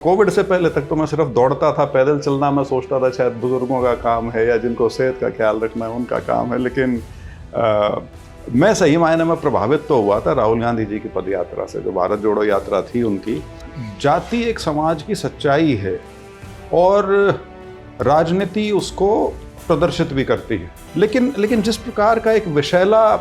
Covid से पहले तक तो मैं सिर्फ दौड़ता था, पैदल चलना मैं सोचता था शायद बुजुर्गों का काम है या जिनको सेहत का ख्याल रखना है उनका काम है। लेकिन मैं सही मायने में प्रभावित तो हुआ था राहुल गांधी जी की पदयात्रा से, जो भारत जोड़ो यात्रा थी उनकी। जाति एक समाज की सच्चाई है और राजनीति उसको प्रदर्शित भी करती है। लेकिन जिस प्रकार का एक विषैला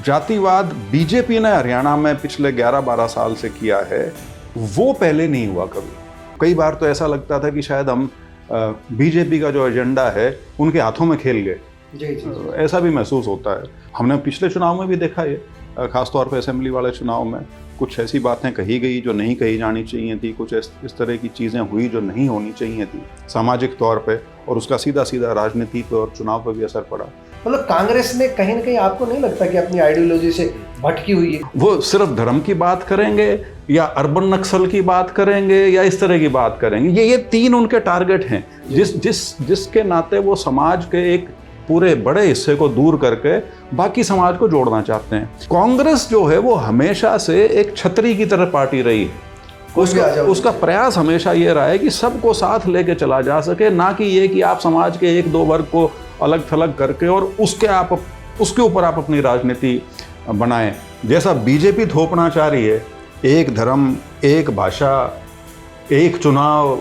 जातिवाद बीजेपी ने हरियाणा में पिछले 11-12 साल से किया है, वो पहले नहीं हुआ कभी। कई बार तो ऐसा लगता था कि शायद हम बीजेपी का जो एजेंडा है उनके हाथों में खेल गए। जी। ऐसा भी महसूस होता है। हमने पिछले चुनाव में भी देखा ये, खासतौर पर असेंबली वाले चुनाव में कुछ ऐसी बातें कही गई जो नहीं कही जानी चाहिए थी, कुछ इस तरह की चीज़ें हुई जो नहीं होनी चाहिए थी सामाजिक तौर पे, और उसका सीधा सीधा राजनीति पे और चुनाव पे भी असर पड़ा। मतलब कांग्रेस ने कहीं ना कहीं, आपको नहीं लगता कि अपनी आइडियोलॉजी से भटकी हुई है? वो सिर्फ धर्म की बात करेंगे या अर्बन नक्सल की बात करेंगे या इस तरह की बात करेंगे, ये तीन उनके टारगेट हैं जिसके नाते वो समाज के एक पूरे बड़े हिस्से को दूर करके बाकी समाज को जोड़ना चाहते हैं। कांग्रेस जो है वो हमेशा से एक छतरी की तरह पार्टी रही है। उसका प्रयास हमेशा ये रहा है कि सबको साथ लेके चला जा सके, ना कि ये कि आप समाज के एक दो वर्ग को अलग थलग करके और उसके ऊपर आप अपनी राजनीति बनाएं। जैसा बीजेपी थोपना चाह रही है, एक धर्म, एक भाषा, एक चुनाव,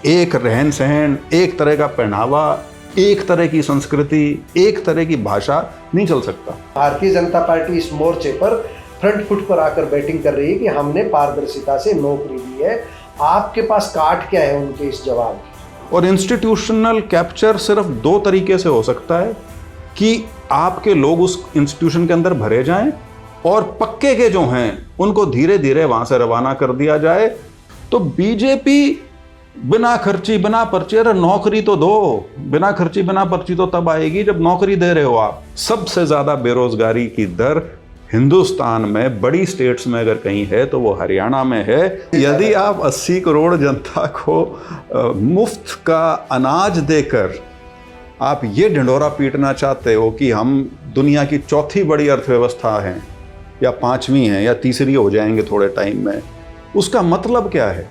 एक रहन सहन, एक तरह का पहनावा, एक तरह की संस्कृति, एक तरह की भाषा नहीं चल सकता। भारतीय जनता पार्टी इस मोर्चे पर फ्रंट फुट पर आकर बैटिंग कर रही है कि हमने पारदर्शिता से नौकरी दी है। आपके पास काट क्या है उनके इस जवाब की? और इंस्टीट्यूशनल कैप्चर सिर्फ दो तरीके से हो सकता है कि आपके लोग उस इंस्टीट्यूशन के अंदर भरे जाएं और पक्के के जो हैं उनको धीरे धीरे वहां से रवाना कर दिया जाए। तो बीजेपी बिना खर्ची बिना पर्ची, अरे नौकरी तो दो, बिना खर्ची बिना पर्ची तो तब आएगी जब नौकरी दे रहे हो आप। सबसे ज्यादा बेरोजगारी की दर हिंदुस्तान में बड़ी स्टेट्स में अगर कहीं है तो वो हरियाणा में है। यदि आप 80 करोड़ जनता को मुफ्त का अनाज देकर आप ये ढिंढोरा पीटना चाहते हो कि हम दुनिया की चौथी बड़ी अर्थव्यवस्था हैं या पांचवी हैं या तीसरी हो जाएंगे थोड़े टाइम में, उसका मतलब क्या है?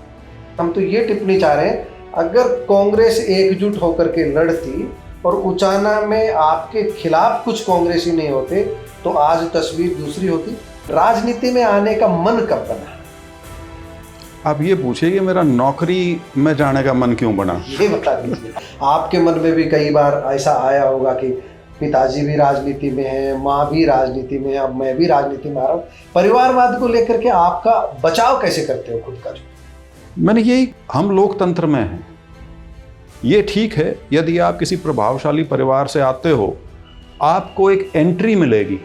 हम तो ये टिप्पणी चाह रहे हैं, अगर कांग्रेस एकजुट होकर के लड़ती और उचाना में आपके खिलाफ कुछ कांग्रेसी नहीं होते तो आज तस्वीर दूसरी होती। राजनीति में आने का मन कब बना? आप ये पूछिए कि मेरा नौकरी में जाने का मन क्यों बना, ये बता दीजिए। आपके मन में भी कई बार ऐसा आया होगा कि पिताजी भी राजनीति में है, माँ भी राजनीति में है, अब मैं भी राजनीति में आ रहा हूँ। परिवारवाद को लेकर के आपका बचाव कैसे करते हो खुद का? मैंने यही, हम लोकतंत्र में हैं, ये ठीक है यदि आप किसी प्रभावशाली परिवार से आते हो आपको एक एंट्री मिलेगी,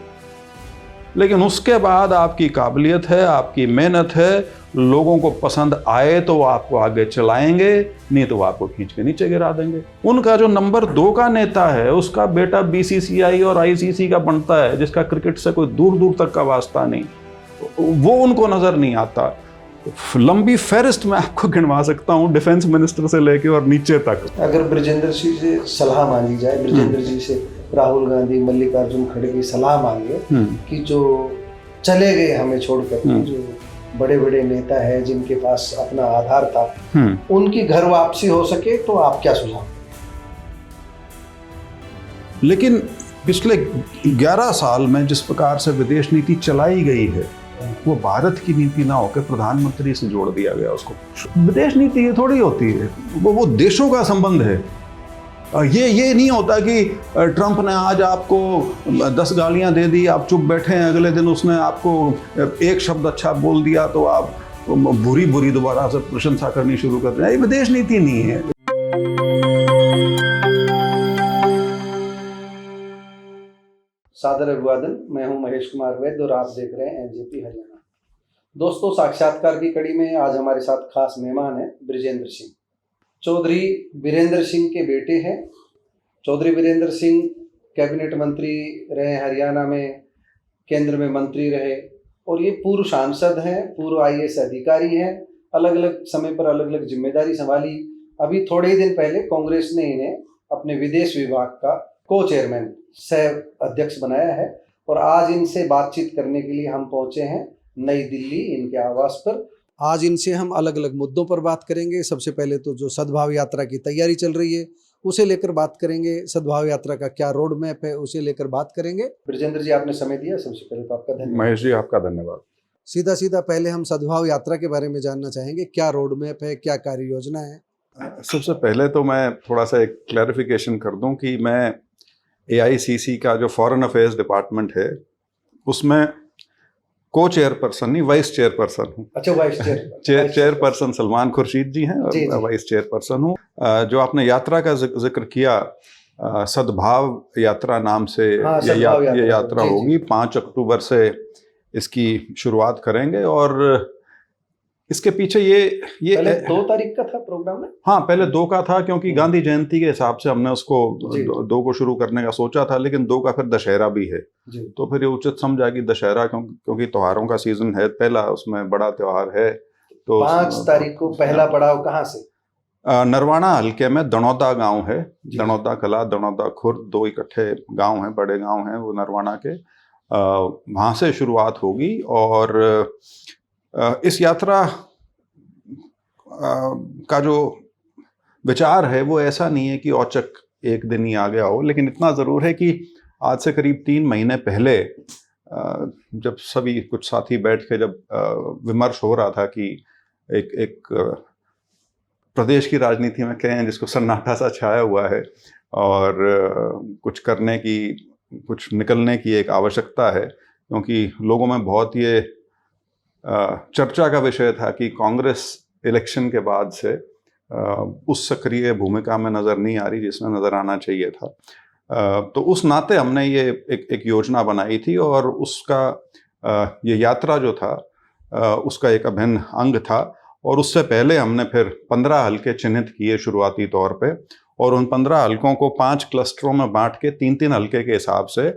लेकिन उसके बाद आपकी काबिलियत है, आपकी मेहनत है, लोगों को पसंद आए तो वो आपको आगे चलाएंगे, नहीं तो वो आपको खींच के नीचे गिरा देंगे। उनका जो नंबर 2 का नेता है उसका बेटा BCCI और ICC का बनता है, जिसका क्रिकेट से कोई दूर दूर तक का वास्ता नहीं, वो उनको नजर नहीं आता। लंबी फहरिस्त में आपको गिनवा सकता हूँ, डिफेंस मिनिस्टर से लेके और नीचे तक। अगर ब्रजेंद्र सिंह से सलाह मांगी जाए, ब्रजेंद्र जी से राहुल गांधी, मल्लिकार्जुन खड़गे की सलाह मांगे कि जो चले गए हमें छोड़कर, जो बड़े बड़े नेता है जिनके पास अपना आधार था, उनकी घर वापसी हो सके, तो आप क्या सुझाव? लेकिन पिछले 11 साल में जिस प्रकार से विदेश नीति चलाई गई है वो भारत की नीति ना होकर प्रधानमंत्री से जोड़ दिया गया उसको। विदेश नीति ये थोड़ी होती है, वो देशों का संबंध है। ये नहीं होता कि ट्रंप ने आज आपको 10 गालियां दे दी, आप चुप बैठे हैं, अगले दिन उसने आपको एक शब्द अच्छा बोल दिया तो आप बुरी बुरी दोबारा से प्रशंसा करनी शुरू कर रहे हैं। ये विदेश नीति नहीं है। सादर अभिवादन, मैं हूं महेश कुमार वैद्य और आप देख रहे हैं NJP हरियाणा। दोस्तों, साक्षात्कार की कड़ी में आज हमारे साथ खास मेहमान हैं ब्रजेंद्र सिंह। चौधरी वीरेंद्र सिंह के बेटे हैं। चौधरी वीरेंद्र सिंह कैबिनेट मंत्री रहे, हरियाणा में केंद्र में मंत्री रहे, और ये पूर्व सांसद हैं, पूर्व IAS अधिकारी हैं, अलग अलग समय पर अलग अलग जिम्मेदारी संभाली। अभी थोड़े ही दिन पहले कांग्रेस ने इन्हें अपने विदेश विभाग का को-चेयरमैन, सह अध्यक्ष बनाया है, और आज इनसे बातचीत करने के लिए हम पहुंचे हैं नई दिल्ली इनके आवास पर। आज इनसे हम अलग अलग मुद्दों पर बात करेंगे। सबसे पहले तो जो सद्भाव यात्रा की तैयारी चल रही है उसे लेकर बात करेंगे, सद्भाव यात्रा का क्या रोड मैप है उसे लेकर बात करेंगे। ब्रजेंद्र जी, आपने समय दिया, सबसे पहले तो आपका धन्यवाद। महेश जी, आपका धन्यवाद। सीधा सीधा पहले हम सद्भाव यात्रा के बारे में जानना चाहेंगे, क्या रोड मैप है, क्या कार्य योजना है? सबसे पहले तो मैं थोड़ा सा एक क्लैरिफिकेशन कर दूं कि मैं AICC का जो फॉरेन अफेयर्स डिपार्टमेंट है उसमें को चेयरपर्सन नहीं, वाइस चेयरपर्सन हूँ। अच्छा, वाइस चेयरपर्सन सलमान खुर्शीद जी हैं और मैं वाइस चेयरपर्सन हूँ। जो आपने यात्रा का जिक्र किया, सद्भाव यात्रा नाम से ये यात्रा होगी। 5 अक्टूबर से इसकी शुरुआत करेंगे और इसके पीछे ये पहले 2 तारीख का था प्रोग्राम में। हाँ, पहले 2 का था क्योंकि गांधी जयंती के हिसाब से हमने उसको 2 को शुरू करने का सोचा था, लेकिन 2 का फिर दशहरा भी है तो फिर ये उचित समझा कि दशहरा क्योंकि त्योहारों का सीजन है, पहला उसमें बड़ा त्योहार है। तो 5 तारीख को पहला पड़ाव कहाँ से? नरवाना हल्के में दणौदा गांव है, दणौदा कला, दणौदा खुर्द, 2 इकट्ठे गांव हैं, बड़े गांव हैं वो नरवाना के। वहाँ से शुरुआत होगी और इस यात्रा का जो विचार है वो ऐसा नहीं है कि औचक एक दिन ही आ गया हो, लेकिन इतना ज़रूर है कि आज से करीब 3 महीने पहले जब सभी कुछ साथी बैठ के जब विमर्श हो रहा था कि एक प्रदेश की राजनीति में कहें जिसको सन्नाटा सा छाया हुआ है और कुछ करने की, कुछ निकलने की एक आवश्यकता है, क्योंकि लोगों में बहुत ये चर्चा का विषय था कि कांग्रेस इलेक्शन के बाद से उस सक्रिय भूमिका में नज़र नहीं आ रही जिसमें नज़र आना चाहिए था। तो उस नाते हमने ये एक योजना बनाई थी और उसका ये यात्रा जो था उसका एक अभिन्न अंग था। और उससे पहले हमने फिर 15 हलके चिन्हित किए शुरुआती तौर पे और उन 15 हलकों को 5 क्लस्टरों में बांट के 3-3 हलके के हिसाब से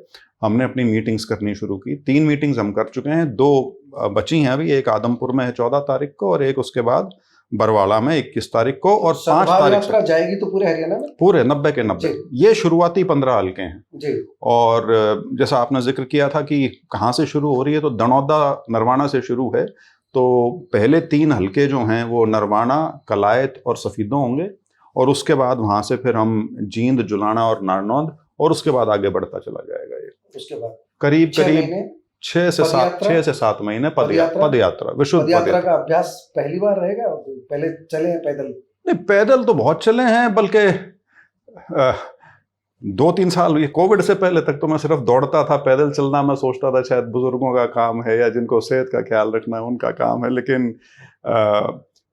हमने अपनी मीटिंग्स करनी शुरू की। 3 मीटिंग्स हम कर चुके हैं, 2 बची हैं अभी। एक आदमपुर में है 14 तारीख को और एक उसके बाद बरवाला में 21 तारीख को और 5 तारीख यात्रा जाएगी तो पूरे हरियाणा में पूरे 90 के 90। ये शुरुआती 15 हलके हैं जी। और जैसा आपने जिक्र किया था कि कहाँ से शुरू हो रही है, तो दणौदा नरवाना से शुरू है। तो पहले 3 हलके जो हैं वो नरवाना, कलायत और सफीदों होंगे और उसके बाद वहाँ से फिर हम जींद, जुलाना और नारनौंद और उसके बाद आगे बढ़ता चला जाएगा। ये उसके बाद करीब 6 से 7 महीने पद यात्रा, विशुद्ध पद यात्रा का अभ्यास पहली बार रहेगा। पहले चले हैं पैदल? नहीं, पैदल तो बहुत चले हैं, बल्कि 2-3 साल ये कोविड से पहले तक तो मैं सिर्फ दौड़ता था। पैदल चलना मैं सोचता था शायद बुजुर्गों का काम है या जिनको सेहत का ख्याल रखना है उनका काम है, लेकिन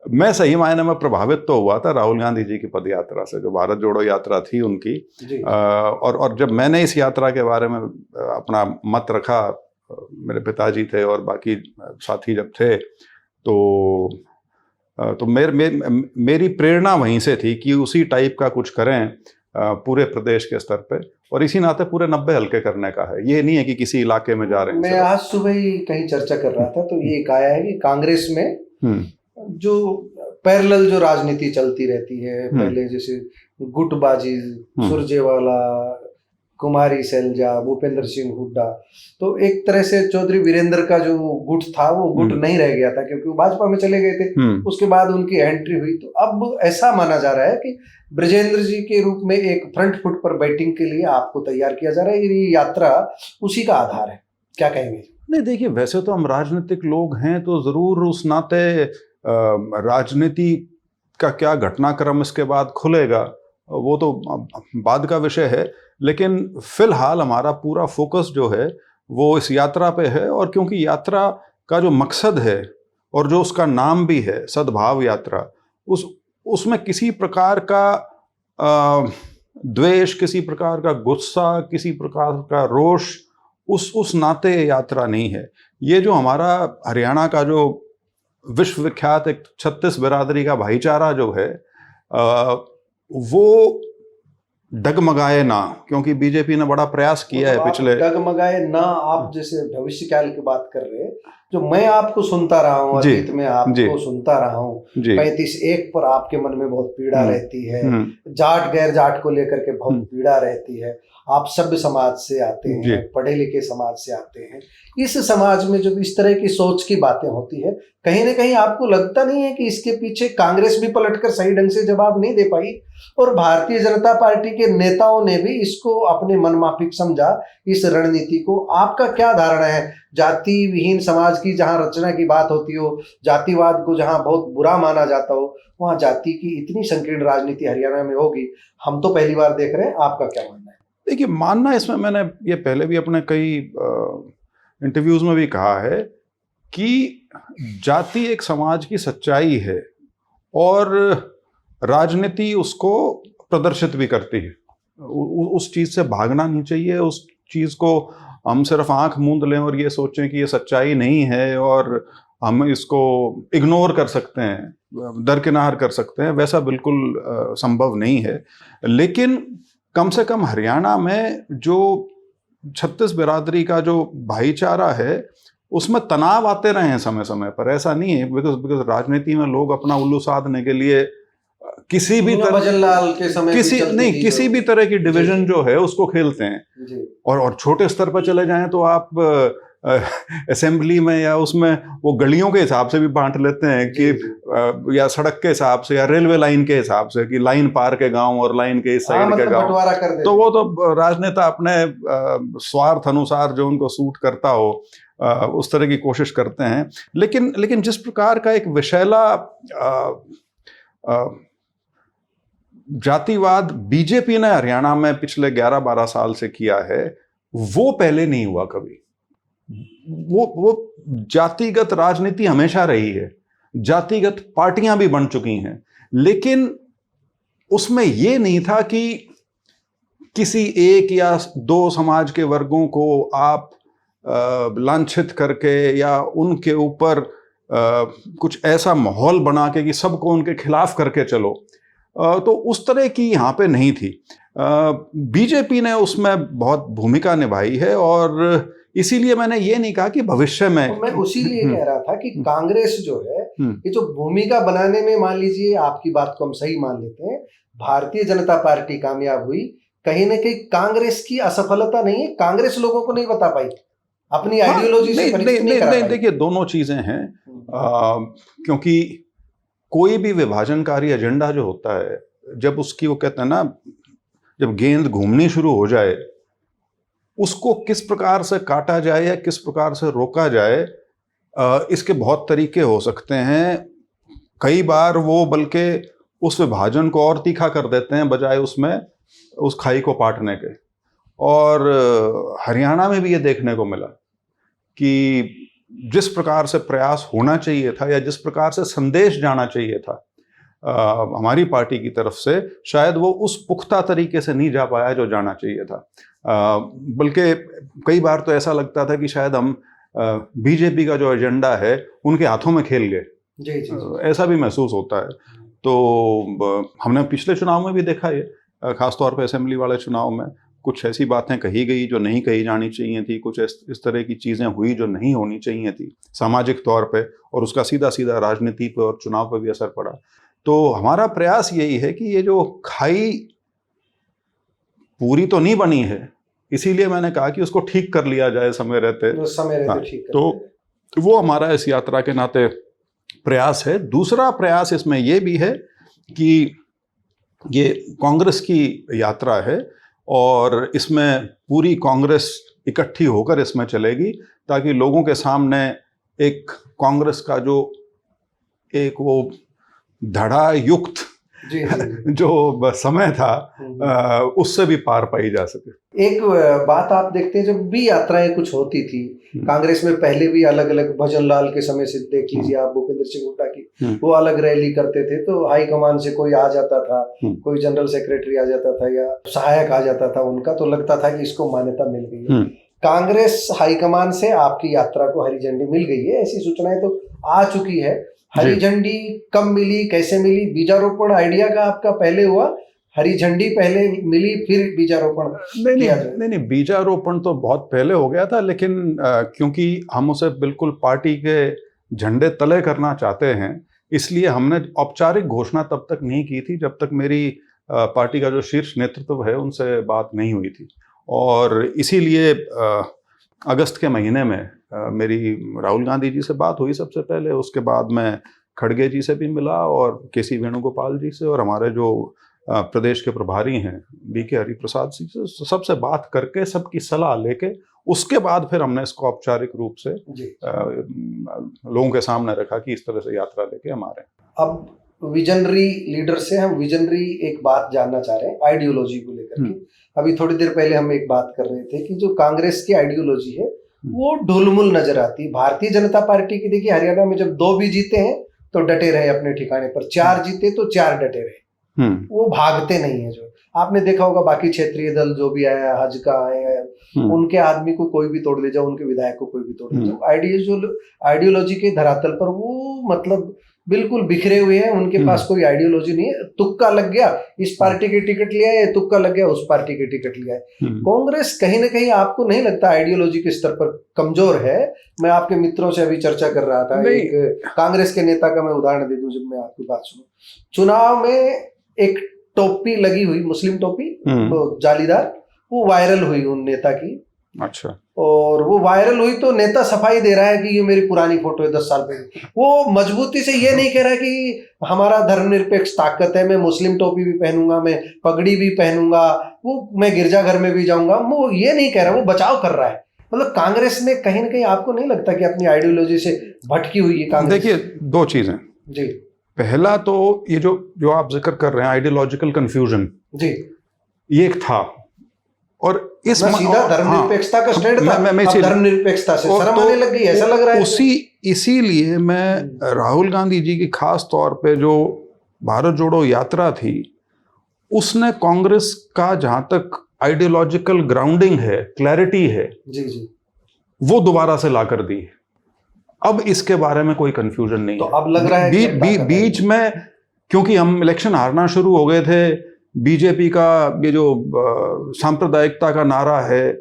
मैं सही मायने में प्रभावित तो हुआ था राहुल गांधी जी की पद यात्रा से, जो भारत जोड़ो यात्रा थी उनकी। और जब मैंने इस यात्रा के बारे में अपना मत रखा, मेरे पिताजी थे और बाकी साथी जब थे, तो मेरी प्रेरणा वहीं से थी कि उसी टाइप का कुछ करें पूरे प्रदेश के स्तर पे, और इसी नाते पूरे 90 हलके करने का है। ये नहीं है कि किसी इलाके में जा रहे हैं। मैं आज सुबह ही कहीं चर्चा कर रहा था तो ये आया है कि कांग्रेस में जो पैरेलल जो राजनीति चलती रहती है, पहले जैसे गुटबाजी, सुरजेवाला, कुमारी सैलजा, भूपेंद्र सिंह हुड्डा, तो एक तरह से चौधरी वीरेंद्र का जो गुट था वो गुट नहीं रह गया था क्योंकि वो भाजपा में चले गए थे। उसके बाद उनकी एंट्री हुई, तो अब ऐसा माना जा रहा है कि ब्रजेंद्र जी के रूप में एक फ्रंट फुट पर बैटिंग के लिए आपको तैयार किया जा रहा है। ये यात्रा उसी का आधार है, क्या कहेंगे? नहीं, देखिए, वैसे तो हम राजनीतिक लोग हैं तो जरूर उस नाते राजनीति का क्या घटनाक्रम इसके बाद खुलेगा वो तो बाद का विषय है, लेकिन फिलहाल हमारा पूरा फोकस जो है वो इस यात्रा पे है। और क्योंकि यात्रा का जो मकसद है और जो उसका नाम भी है सद्भाव यात्रा, उसमें किसी प्रकार का द्वेष, किसी प्रकार का गुस्सा, किसी प्रकार का रोष उस नाते यात्रा नहीं है। ये जो हमारा हरियाणा का जो विश्वविख्यात एक 36 बिरादरी का भाईचारा जो है वो डगमगाए ना, क्योंकि बीजेपी ने बड़ा प्रयास किया है पिछले। डगमगाए ना, आप जैसे भविष्य काल की बात कर रहे हैं, जो मैं आपको सुनता रहा हूँ, अतीत में आपको सुनता रहा हूँ, 35-1 पर आपके मन में बहुत पीड़ा रहती है, जाट गैर जाट को लेकर के बहुत पीड़ा रहती है। आप सभ्य समाज से आते जी। हैं, पढ़े लिखे समाज से आते हैं, इस समाज में जब इस तरह की सोच की बातें होती है, कहीं ना कहीं आपको लगता नहीं है कि इसके पीछे कांग्रेस भी पलटकर सही ढंग से जवाब नहीं दे पाई और भारतीय जनता पार्टी के नेताओं ने भी इसको अपने मनमाफिक समझा इस रणनीति को? आपका क्या धारणा है? जाति विहीन समाज की जहां रचना की बात होती हो, जातिवाद को जहां बहुत बुरा माना जाता हो, वहां जाति की इतनी संकीर्ण राजनीति हरियाणा में होगी, हम तो पहली बार देख रहे हैं। आपका क्या मानना है? देखिए, मानना इसमें, मैंने ये पहले भी अपने कई इंटरव्यूज में भी कहा है कि जाति एक समाज की सच्चाई है और राजनीति उसको प्रदर्शित भी करती है। उस चीज से भागना नहीं चाहिए। उस चीज को हम सिर्फ आंख मूंद लें और ये सोचें कि ये सच्चाई नहीं है और हम इसको इग्नोर कर सकते हैं, दरकिनार कर सकते हैं, वैसा बिल्कुल संभव नहीं है। लेकिन कम से कम हरियाणा में जो 36 बिरादरी का जो भाईचारा है उसमें तनाव आते रहे हैं समय समय पर, ऐसा नहीं है। बिकॉज राजनीति में लोग अपना उल्लू साधने के लिए किसी भी तरह, भजनलाल के समय किसी भी तरह की डिवीजन जो है उसको खेलते हैं जी। और छोटे स्तर पर चले जाएं तो आप असेंबली में या उसमें वो गलियों के हिसाब से भी बांट लेते हैं कि या सड़क के हिसाब से या रेलवे लाइन के हिसाब से कि लाइन पार के गांव और लाइन के इस साइड के गांव। तो वो तो राजनेता अपने स्वार्थ अनुसार जो उनको सूट करता हो उस तरह की कोशिश करते हैं। लेकिन जिस प्रकार का एक विषैला जातिवाद बीजेपी ने हरियाणा में पिछले 11-12 साल से किया है, वो पहले नहीं हुआ कभी। वो जातिगत राजनीति हमेशा रही है, जातिगत पार्टियां भी बन चुकी हैं, लेकिन उसमें ये नहीं था कि किसी एक या दो समाज के वर्गों को आप लांछित करके या उनके ऊपर कुछ ऐसा माहौल बना के कि सबको उनके खिलाफ करके चलो। तो उस तरह की यहाँ पे नहीं थी। बीजेपी ने उसमें बहुत भूमिका निभाई है और इसीलिए मैंने ये नहीं कहा कि भविष्य में, तो मैं उसीलिए कह रहा था कि कांग्रेस जो है ये जो भूमिका बनाने में, मान लीजिए आपकी बात को हम सही मान लेते हैं, भारतीय जनता पार्टी कामयाब हुई, कहीं ना कहीं कांग्रेस की असफलता नहीं है, कांग्रेस लोगों को नहीं बता पाई अपनी आइडियोलॉजी से परिचित नहीं करा पाई। देखिए, दोनों चीजें हैं। क्योंकि कोई भी विभाजनकारी एजेंडा जो होता है, जब उसकी, वो कहते हैं ना, जब गेंद घूमनी शुरू हो जाए, उसको किस प्रकार से काटा जाए या किस प्रकार से रोका जाए, इसके बहुत तरीके हो सकते हैं। कई बार वो बल्कि उस विभाजन को और तीखा कर देते हैं बजाय उसमें उस खाई को पाटने के। और हरियाणा में भी ये देखने को मिला कि जिस प्रकार से प्रयास होना चाहिए था या जिस प्रकार से संदेश जाना चाहिए था हमारी पार्टी की तरफ से, शायद वो उस पुख्ता तरीके से नहीं जा पाया जो जाना चाहिए था। बल्कि कई बार तो ऐसा लगता था कि शायद हम बीजेपी का जो एजेंडा है उनके हाथों में खेल गए। जी। ऐसा भी महसूस होता है। तो हमने पिछले चुनाव में भी देखा ये, खासतौर पे असेंबली वाले चुनाव में कुछ ऐसी बातें कही गई जो नहीं कही जानी चाहिए थी, कुछ इस तरह की चीज़ें हुई जो नहीं होनी चाहिए थी सामाजिक तौर पे, और उसका सीधा सीधा राजनीति पे और चुनाव पे भी असर पड़ा। तो हमारा प्रयास यही है कि ये जो खाई पूरी तो नहीं बनी है, इसीलिए मैंने कहा कि उसको ठीक कर लिया जाए समय रहते। ठीक तो वो हमारा इस यात्रा के नाते प्रयास है। दूसरा प्रयास इसमें ये भी है कि ये कांग्रेस की यात्रा है और इसमें पूरी कांग्रेस इकट्ठी होकर इसमें चलेगी, ताकि लोगों के सामने एक कांग्रेस का जो एक वो धड़ा युक्त जो समय था उससे भी पार पाई जा सके। एक बात आप देखते हैं, जब भी यात्राएं कुछ होती थी कांग्रेस में, पहले भी अलग अलग, भजनलाल के समय से देख लीजिए आप, भूपेंद्र सिंह हुड्डा की, वो अलग रैली करते थे तो हाई कमान से कोई आ जाता था, कोई जनरल सेक्रेटरी आ जाता था या सहायक आ जाता था उनका, तो लगता था कि इसको मान्यता मिल गई है। कांग्रेस हाईकमान से आपकी यात्रा को हरी झंडी मिल गई है, ऐसी सूचनाएं तो आ चुकी है। हरी झंडी कब मिली, कैसे मिली? बीजारोपण आइडिया का आपका पहले हुआ, हरी झंडी पहले मिली फिर बीजारोपण? नहीं, बीजारोपण तो बहुत पहले हो गया था, लेकिन क्योंकि हम उसे बिल्कुल पार्टी के झंडे तले करना चाहते हैं, इसलिए हमने औपचारिक घोषणा तब तक नहीं की थी जब तक मेरी पार्टी का जो शीर्ष नेतृत्व है उनसे बात नहीं हुई थी। और इसीलिए अगस्त के महीने में मेरी राहुल गांधी जी से बात हुई सबसे पहले। उसके बाद मैं खड़गे जी से भी मिला और केसी वेणुगोपाल जी से और हमारे जो प्रदेश के प्रभारी हैं बीके हरिप्रसाद जी से, सबसे बात करके सबकी सलाह लेके उसके बाद फिर हमने इसको औपचारिक रूप से लोगों के सामने रखा कि इस तरह से यात्रा लेके हम आ रहे हैं। अब विजनरी लीडर से हम विजनरी एक बात जानना चाह रहे हैं आइडियोलॉजी को लेकर के। अभी थोड़ी देर पहले हम एक बात कर रहे थे कि जो कांग्रेस की आइडियोलॉजी है वो ढुलमुल नजर आती है। भारतीय जनता पार्टी की देखिए हरियाणा में जब 2 भी जीते हैं तो डटे रहे अपने ठिकाने पर, 4 जीते तो 4 डटे रहे, वो भागते नहीं है। जो आपने देखा होगा बाकी क्षेत्रीय दल जो भी आया, हज का आया, उनके आदमी को कोई भी तोड़ ले जाओ, उनके विधायक को कोई भी तोड़ ले जाओ, आइडियोलॉजी के धरातल पर वो मतलब बिल्कुल बिखरे हुए हैं। उनके पास कोई आइडियोलॉजी नहीं है। तुक्का लग गया, इस पार्टी की टिकट लिया है, तुक्का लग गया, उस पार्टी की टिकट लिया है। कांग्रेस कहीं ना कहीं आपको नहीं लगता आइडियोलॉजी के स्तर पर कमजोर है? मैं आपके मित्रों से अभी चर्चा कर रहा था, एक कांग्रेस के नेता का मैं उदाहरण दे दूं जब मैं आपकी बात सुनूं। चुनाव में एक टोपी लगी हुई, मुस्लिम टोपी, तो जालीदार, वो वायरल हुई उन नेता की। अच्छा। और वो वायरल हुई तो नेता सफाई दे रहा है कि ये मेरी पुरानी फोटो है 10 साल पहले। वो मजबूती से ये नहीं कह रहा कि हमारा धर्मनिरपेक्ष ताकत है, मैं मुस्लिम टोपी भी पहनूंगा, मैं पगड़ी भी पहनूंगा, वो मैं गिरजाघर में भी जाऊंगा, वो ये नहीं कह रहा, वो बचाव कर रहा है। मतलब कांग्रेस ने कहीं ना कहीं आपको नहीं लगता कि अपनी आइडियोलॉजी से भटकी हुई है कांग्रेस? देखिए 2 चीजें जी। पहला तो ये जो आप जिक्र कर रहे हैं आइडियोलॉजिकल कंफ्यूजन जी, ये एक था। और इस सीधा धर्मनिरपेक्षता का स्टैंड था, अब धर्मनिरपेक्षता से शर्म आने लग गई, ऐसा लग रहा है। इसीलिए मैं राहुल गांधी जी की खास तौर पे जो भारत जोड़ो यात्रा थी उसने कांग्रेस का जहां तक आइडियोलॉजिकल ग्राउंडिंग है, क्लैरिटी है जी, वो दोबारा से ला कर दी। अब इसके बारे में कोई कंफ्यूजन नहीं। तो अब लग रहा है बीच में क्योंकि हम इलेक्शन हारना शुरू हो गए थे, बीजेपी का ये जो सांप्रदायिकता का नारा है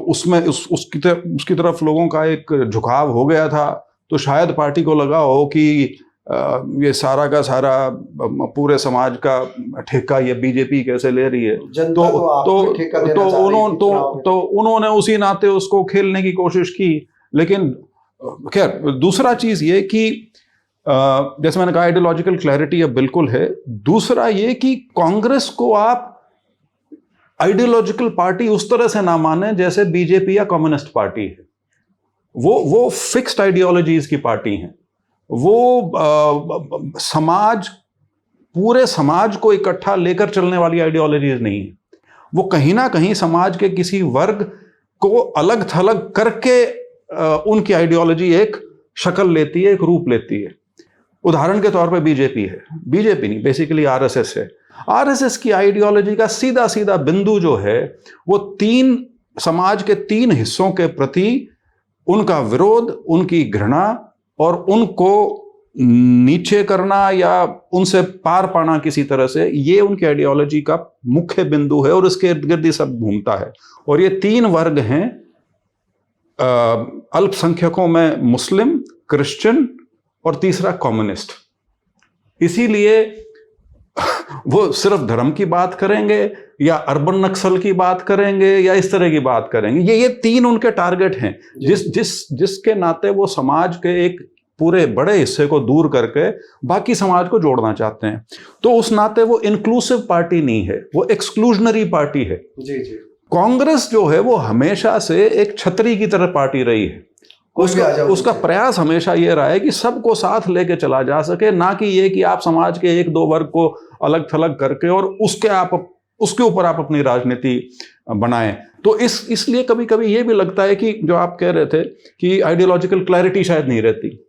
उसमें उसकी तरफ लोगों का एक झुकाव हो गया था, तो शायद पार्टी को लगा हो कि ये सारा का सारा पूरे समाज का ठेका ये बीजेपी कैसे ले रही है, तो उन्होंने उसी नाते उसको खेलने की कोशिश की। लेकिन खैर दूसरा चीज ये कि जैसे मैंने कहा आइडियोलॉजिकल क्लैरिटी अब बिल्कुल है। दूसरा ये कि कांग्रेस को आप आइडियोलॉजिकल पार्टी उस तरह से ना माने जैसे बीजेपी या कम्युनिस्ट पार्टी है। वो फिक्स्ड आइडियोलॉजीज की पार्टी है। वो समाज, पूरे समाज को इकट्ठा लेकर चलने वाली आइडियोलॉजीज नहीं है। वो कहीं ना कहीं समाज के किसी वर्ग को अलग थलग करके उनकी आइडियोलॉजी एक शक्ल लेती है, एक रूप लेती है। उदाहरण के तौर पे बीजेपी है, बीजेपी नहीं बेसिकली आरएसएस है। आरएसएस की आइडियोलॉजी का सीधा सीधा बिंदु जो है वो समाज के 3 हिस्सों के प्रति उनका विरोध, उनकी घृणा और उनको नीचे करना या उनसे पार पाना किसी तरह से, ये उनकी आइडियोलॉजी का मुख्य बिंदु है और इसके इर्द गिर्द सब घूमता है। और ये 3 वर्ग हैं अल्पसंख्यकों में मुस्लिम, क्रिश्चियन और तीसरा कम्युनिस्ट। इसीलिए वो सिर्फ धर्म की बात करेंगे या अर्बन नक्सल की बात करेंगे या इस तरह की बात करेंगे, ये 3 उनके टारगेट हैं जिसके नाते वो समाज के एक पूरे बड़े हिस्से को दूर करके बाकी समाज को जोड़ना चाहते हैं। तो उस नाते वो इंक्लूसिव पार्टी नहीं है, वो एक्सक्लूजनरी पार्टी है। जी जी। कांग्रेस जो है वो हमेशा से एक छतरी की तरह पार्टी रही है। उसका प्रयास हमेशा ये रहा है कि सबको साथ लेके चला जा सके, ना कि ये कि आप समाज के 1-2 वर्ग को अलग थलग करके और उसके ऊपर आप अपनी राजनीति बनाएं। तो इसलिए कभी कभी ये भी लगता है कि जो आप कह रहे थे कि आइडियोलॉजिकल क्लैरिटी शायद नहीं रहती।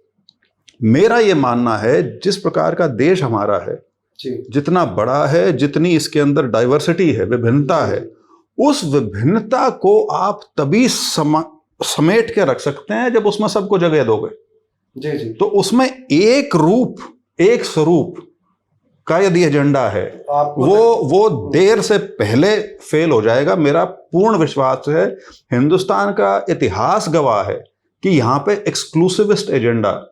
मेरा ये मानना है जिस प्रकार का देश हमारा है, जितना बड़ा है, जितनी इसके अंदर डाइवर्सिटी है, विभिन्नता है, उस विभिन्नता को आप तभी समेट के रख सकते हैं जब उसमें सबको जगह दोगे। जी जी। तो उसमें एक रूप, एक स्वरूप का यदि एजेंडा है वो देर से पहले फेल हो जाएगा। मेरा पूर्ण विश्वास है, हिंदुस्तान का इतिहास गवाह है कि यहां पे एक्सक्लूसिविस्ट एजेंडा,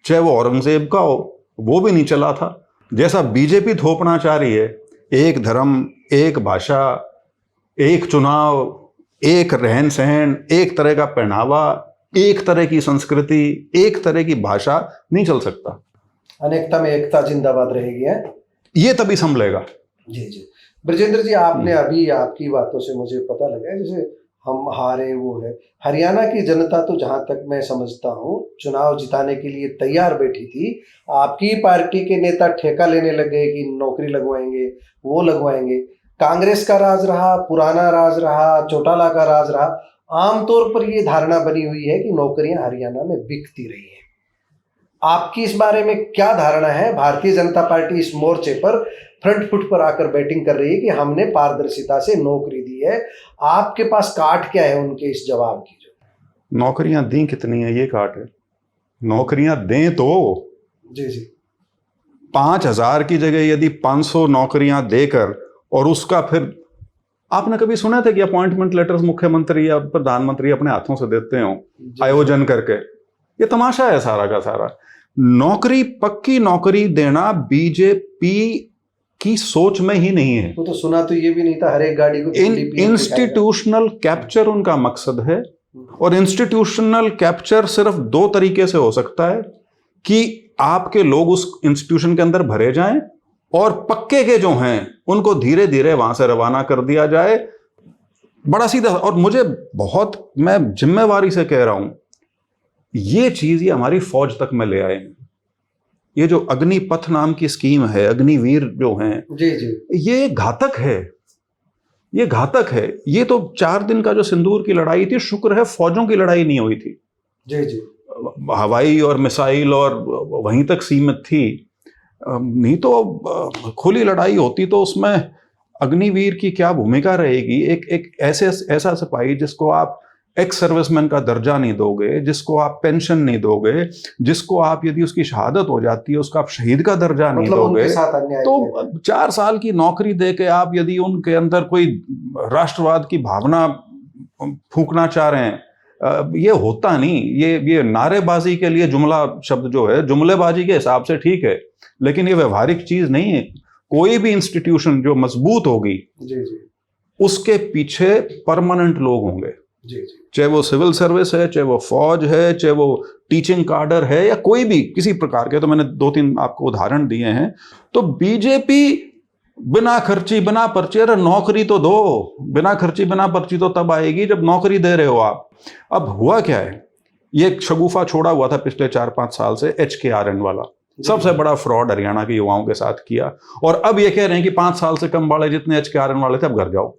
चाहे वो औरंगजेब का हो, वो भी नहीं चला था। जैसा बीजेपी थोपना चाह रही है, एक धर्म, एक भाषा, एक चुनाव, एक रहन सहन, एक तरह का पहनावा, एक तरह की संस्कृति, एक तरह की भाषा नहीं चल सकता। अनेकता में एकता जिंदाबाद रहेगी है। ये तभी संभलेगा। जी जी। ब्रजेंद्र जी, आपने अभी आपकी बातों से मुझे पता लगा है, जैसे हम हारे वो है, हरियाणा की जनता तो जहां तक मैं समझता हूँ चुनाव जिताने के लिए तैयार बैठी थी। आपकी पार्टी के नेता ठेका लेने लग गए कि नौकरी लगवाएंगे, वो लगवाएंगे। कांग्रेस का राज रहा, पुराना राज रहा, चौटाला का राज रहा। आमतौर पर ये धारणा बनी हुई है कि नौकरियां हरियाणा में बिकती रही है। आपकी इस बारे में क्या धारणा है? भारतीय जनता पार्टी इस मोर्चे पर फ्रंट फुट पर आकर बैटिंग कर रही है कि हमने पारदर्शिता से नौकरी दी है। आपके पास काट क्या है उनके इस जवाब की? जो नौकरियां दी कितनी है ये काट है। नौकरियां दें तो जी जी। 5,000 की जगह यदि 500 नौकरियां देकर, और उसका फिर आपने कभी सुना था कि अपॉइंटमेंट लेटर्स मुख्यमंत्री या प्रधानमंत्री अपने हाथों से देते हो आयोजन करके? ये तमाशा है सारा का सारा। नौकरी, पक्की नौकरी देना बीजेपी की सोच में ही नहीं है। वो तो सुना तो ये भी नहीं था हर एक गाड़ी को इंस्टीट्यूशनल कैप्चर उनका मकसद है, और इंस्टीट्यूशनल कैप्चर सिर्फ 2 तरीके से हो सकता है कि आपके लोग उस इंस्टीट्यूशन के अंदर भरे जाएं, और पक्के के जो हैं उनको धीरे धीरे वहां से रवाना कर दिया जाए। बड़ा सीधा। और मुझे बहुत, मैं जिम्मेवारी से कह रहा हूं, ये चीज ये हमारी फौज तक में ले आए। ये जो अग्निपथ नाम की स्कीम है, अग्निवीर जो हैं, जी जी, ये घातक है। ये घातक है। ये तो 4 दिन का जो सिंदूर की लड़ाई थी, शुक्र है फौजों की लड़ाई नहीं हुई थी। जी जी। हवाई और मिसाइल और वहीं तक सीमित थी। नहीं तो खुली लड़ाई होती तो उसमें अग्निवीर की क्या भूमिका रहेगी? एक ऐसा सिपाही जिसको आप एक्स सर्विसमैन का दर्जा नहीं दोगे, जिसको आप पेंशन नहीं दोगे, जिसको आप यदि उसकी शहादत हो जाती है उसका आप शहीद का दर्जा नहीं दोगे, तो 4 साल की नौकरी दे के आप यदि उनके अंदर कोई राष्ट्रवाद की भावना फूंकना चाह रहे हैं, ये होता नहीं। ये नारेबाजी के लिए जुमला शब्द जो है, जुमलेबाजी के हिसाब से ठीक है, लेकिन ये व्यवहारिक चीज नहीं है। कोई भी इंस्टीट्यूशन जो मजबूत होगी जी जी, उसके पीछे परमानेंट लोग होंगे। जी जी। चाहे वो सिविल सर्विस है, चाहे वो फौज है, चाहे वो टीचिंग काडर है, या कोई भी किसी प्रकार के। तो मैंने 2-3 आपको उदाहरण दिए हैं। तो बीजेपी बिना खर्ची बिना पर्ची, अरे नौकरी तो दो। बिना खर्ची बिना पर्ची तो तब आएगी जब नौकरी दे रहे हो आप। अब हुआ क्या है, ये शगुफा छोड़ा हुआ था पिछले 4-5 साल से, HKRN वाला सबसे बड़ा फ्रॉड हरियाणा के युवाओं के साथ किया, और अब ये कह रहे हैं कि 5 साल से कम वाले जितने HKRN वाले थे अब घर जाओ।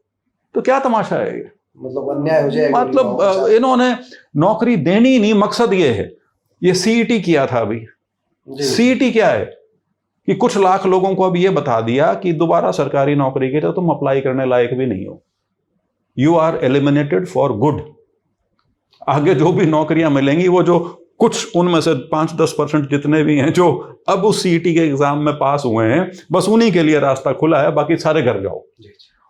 तो क्या तमाशा है ये? मतलब अन्याय हो जाएगा। मतलब इन्होंने नौकरी देनी नहीं, मकसद ये है। ये CET किया था अभी। CET क्या है कि कुछ लाख लोगों को अब ये बता दिया कि दोबारा सरकारी नौकरी के लिए तुम अप्लाई करने लायक भी नहीं हो। You are eliminated for good. आगे जो भी नौकरियां मिलेंगी, वो जो कुछ उनमें से 5-10% जितने भी हैं जो अब उस CET के एग्जाम में पास हुए हैं, बस उन्हीं के लिए रास्ता खुला है, बाकी सारे घर जाओ।